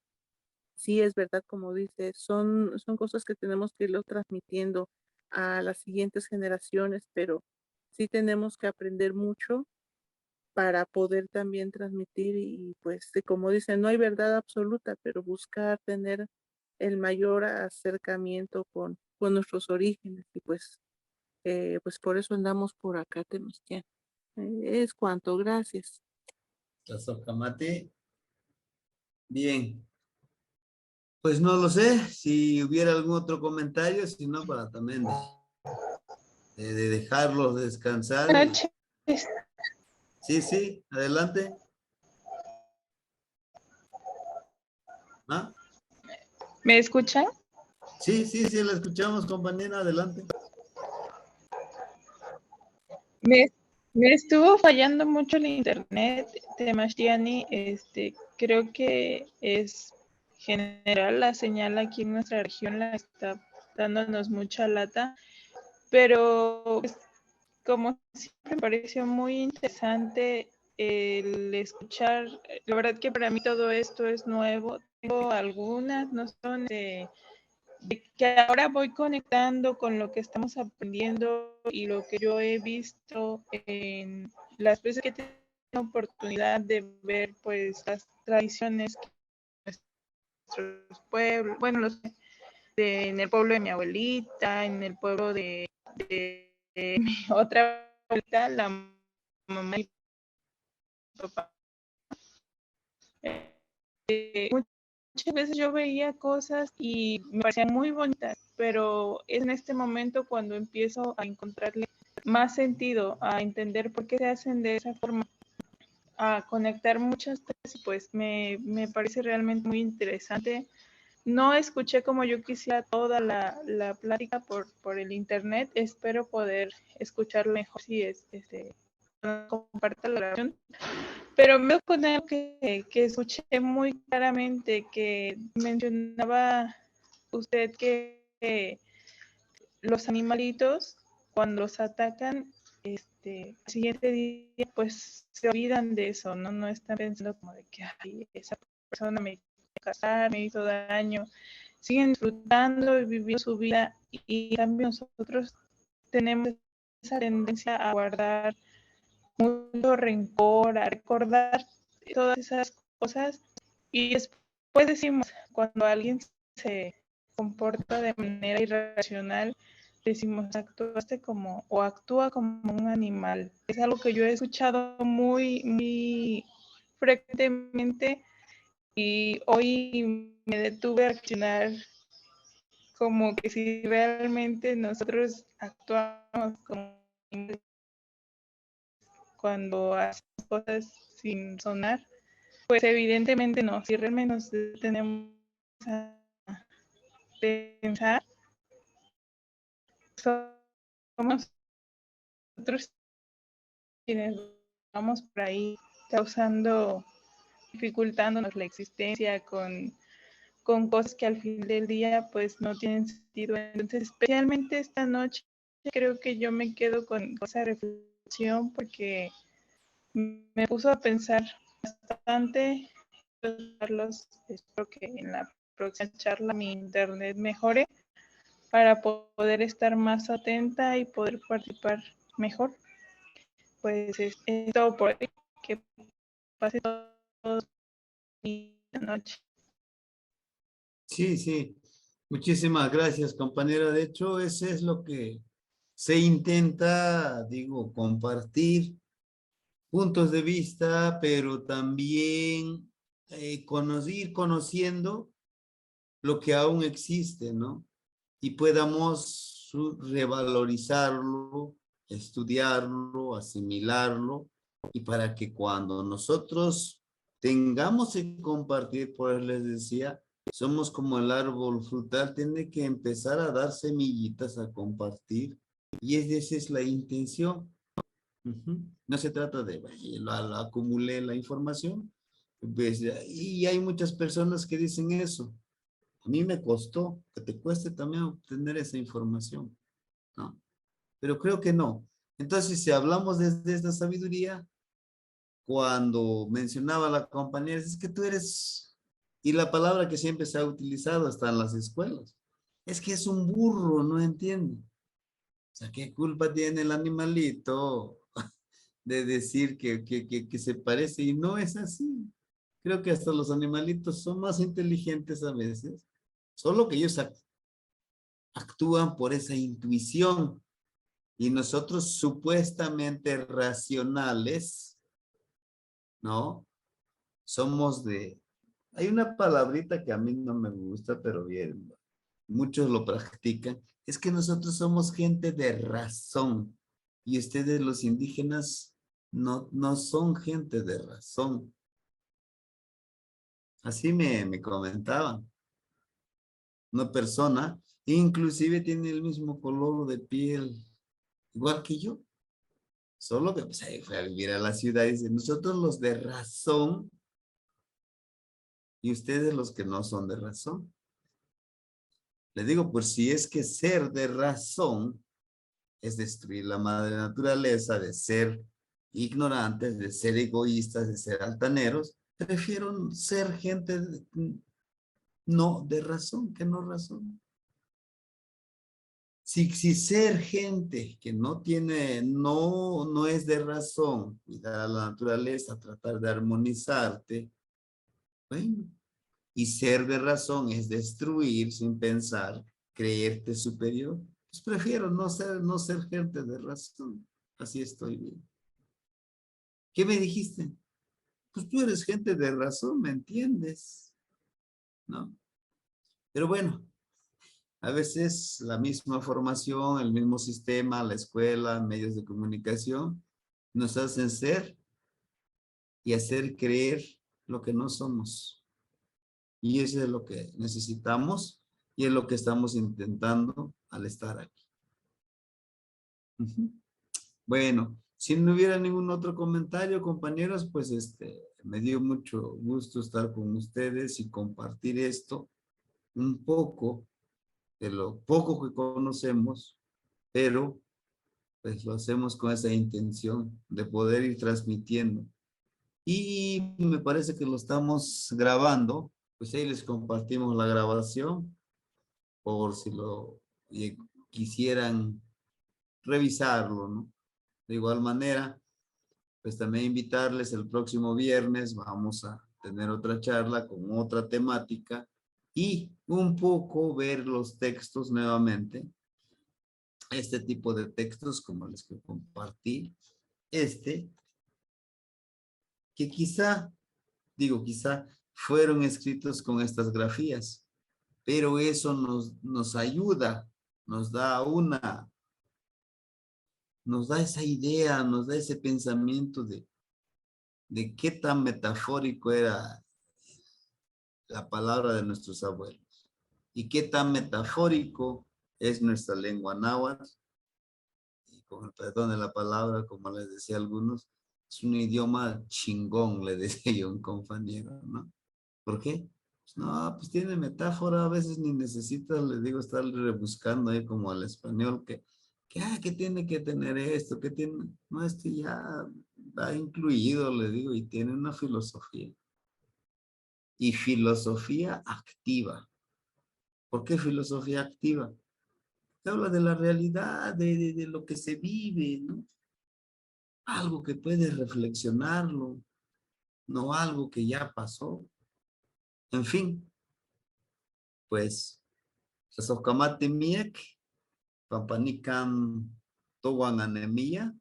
Speaker 5: sí es verdad, como dices, son cosas que tenemos que irlo transmitiendo a las siguientes generaciones, pero sí tenemos que aprender mucho para poder también transmitir y pues como dicen, no hay verdad absoluta, pero buscar tener el mayor acercamiento con nuestros orígenes y pues por eso andamos por acá, Tenochtitlan. Es cuanto, gracias.
Speaker 2: Tlazocamati. Bien. Pues no lo sé, si hubiera algún otro comentario, si no, para también de dejarlos descansar.
Speaker 6: Buenas noches.
Speaker 2: Sí, adelante. ¿Ah?
Speaker 6: ¿Me escuchan?
Speaker 2: Sí, la escuchamos, compañera, adelante.
Speaker 6: Me estuvo fallando mucho el internet, Temashtiani. Creo que es general la señal aquí en nuestra región, la está dándonos mucha lata, pero pues, como siempre me pareció muy interesante el escuchar. La verdad que para mí todo esto es nuevo. Tengo algunas nociones de que ahora voy conectando con lo que estamos aprendiendo y lo que yo he visto en las veces que he tenido la oportunidad de ver pues las tradiciones que nuestros pueblos, bueno, en el pueblo de mi abuelita, en el pueblo de mi otra abuelita, la mamá y mi papá. muchas veces yo veía cosas y me parecían muy bonitas, pero es en este momento cuando empiezo a encontrarle más sentido, a entender por qué se hacen de esa forma, a conectar muchas cosas y pues me parece realmente muy interesante. No escuché como yo quisiera toda la plática por el internet. Espero poder escucharlo mejor si comparta la grabación. Pero me con algo que escuché muy claramente, que mencionaba usted que los animalitos cuando los atacan, el siguiente día pues se olvidan de eso, ¿no? No están pensando como de que ay, esa persona me quiere casar, me hizo daño. Siguen disfrutando y viviendo su vida y en cambio nosotros tenemos esa tendencia a guardar mucho rencor, a recordar todas esas cosas y después decimos, cuando alguien se comporta de manera irracional, decimos actuaste como o actúa como un animal. Es algo que yo he escuchado muy frecuentemente y hoy me detuve a reaccionar como que si realmente nosotros actuamos como cuando hacemos cosas sin sonar, pues evidentemente no. Si realmente nos detenemos a pensar, somos nosotros quienes vamos por ahí causando, dificultándonos la existencia con cosas que al fin del día pues no tienen sentido. Entonces, especialmente esta noche, creo que yo me quedo con esa reflexión porque me puso a pensar bastante. Carlos, espero que en la próxima charla mi internet mejore para poder estar más atenta y poder participar mejor. Pues es todo por hoy. Que pase todo y noche.
Speaker 2: Sí, sí. Muchísimas gracias, compañera. De hecho, ese es lo que se intenta, digo, compartir puntos de vista, pero también ir conociendo lo que aún existe, ¿no? Y podamos revalorizarlo, estudiarlo, asimilarlo, y para que cuando nosotros tengamos que compartir, pues les decía, somos como el árbol frutal, tiene que empezar a dar semillitas a compartir, y esa es la intención. No se trata de, acumulé la información, pues, y hay muchas personas que dicen eso. A mí me costó, que te cueste también obtener esa información, ¿no? Pero creo que no. Entonces, si hablamos desde esta sabiduría, cuando mencionaba la compañera, es que tú eres, y la palabra que siempre se ha utilizado hasta en las escuelas, es que es un burro, no entiende. O sea, ¿qué culpa tiene el animalito de decir que se parece? Y no es así. Creo que hasta los animalitos son más inteligentes a veces, solo que ellos actúan por esa intuición y nosotros supuestamente racionales, ¿no? Somos de... Hay una palabrita que a mí no me gusta, pero bien, muchos lo practican. Es que nosotros somos gente de razón y ustedes los indígenas no son gente de razón. Así me comentaban. Una persona, inclusive tiene el mismo color de piel, igual que yo. Solo que pues ahí fue a vivir a la ciudad y dice, nosotros los de razón y ustedes los que no son de razón. Le digo, pues si es que ser de razón es destruir la madre naturaleza, de ser ignorantes, de ser egoístas, de ser altaneros, prefiero ser gente no de razón que no razón. Si ser gente que no tiene, no es de razón, cuidar a la naturaleza, tratar de armonizarte, bueno, y ser de razón es destruir sin pensar, creerte superior, pues prefiero no ser gente de razón. Así estoy bien. ¿Qué me dijiste? Pues tú eres gente de razón, ¿me entiendes? ¿no? Pero bueno, a veces la misma formación, el mismo sistema, la escuela, medios de comunicación, nos hacen ser y hacer creer lo que no somos. Y eso es lo que necesitamos y es lo que estamos intentando al estar aquí. Ujú. Bueno, si no hubiera ningún otro comentario, compañeros, pues me dio mucho gusto estar con ustedes y compartir esto, un poco de lo poco que conocemos, pero pues lo hacemos con esa intención de poder ir transmitiendo. Y me parece que lo estamos grabando, pues ahí les compartimos la grabación por si lo quisieran revisarlo, ¿no? De igual manera, pues también invitarles el próximo viernes, vamos a tener otra charla con otra temática y un poco ver los textos nuevamente, este tipo de textos como les que compartí, que quizá, digo quizá, fueron escritos con estas grafías, pero eso nos ayuda, nos da nos da esa idea, nos da ese pensamiento de qué tan metafórico era la palabra de nuestros abuelos y qué tan metafórico es nuestra lengua náhuatl, y con el perdón de la palabra, como les decía a algunos, es un idioma chingón, le decía yo a un compañero, ¿no? ¿Por qué? Pues no, pues tiene metáfora, a veces ni necesitas, les digo, estar rebuscando ahí como al español, que tiene que tener esto, que tiene, no, ya va incluido, le digo, y tiene una filosofía. Y filosofía activa. ¿Por qué filosofía activa? Que habla de la realidad, de lo que se vive, ¿no? Algo que puedes reflexionarlo, no algo que ya pasó. En fin, pues, Sasocamate miek, pampanican towan anemia,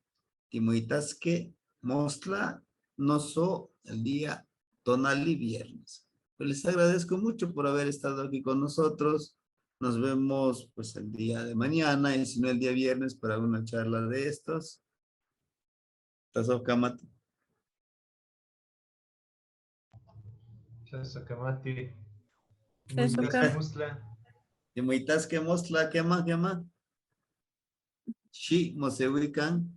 Speaker 2: timuitasque mostla no so el día tonali viernes. Pues les agradezco mucho por haber estado aquí con nosotros. Nos vemos pues el día de mañana y si no el día viernes para una charla de estos. Sasocamate.
Speaker 3: Sakamati.
Speaker 5: Eso,
Speaker 3: Muitas musla.
Speaker 2: Timuitasque mostla, ¿qué más? Sí, mosewican.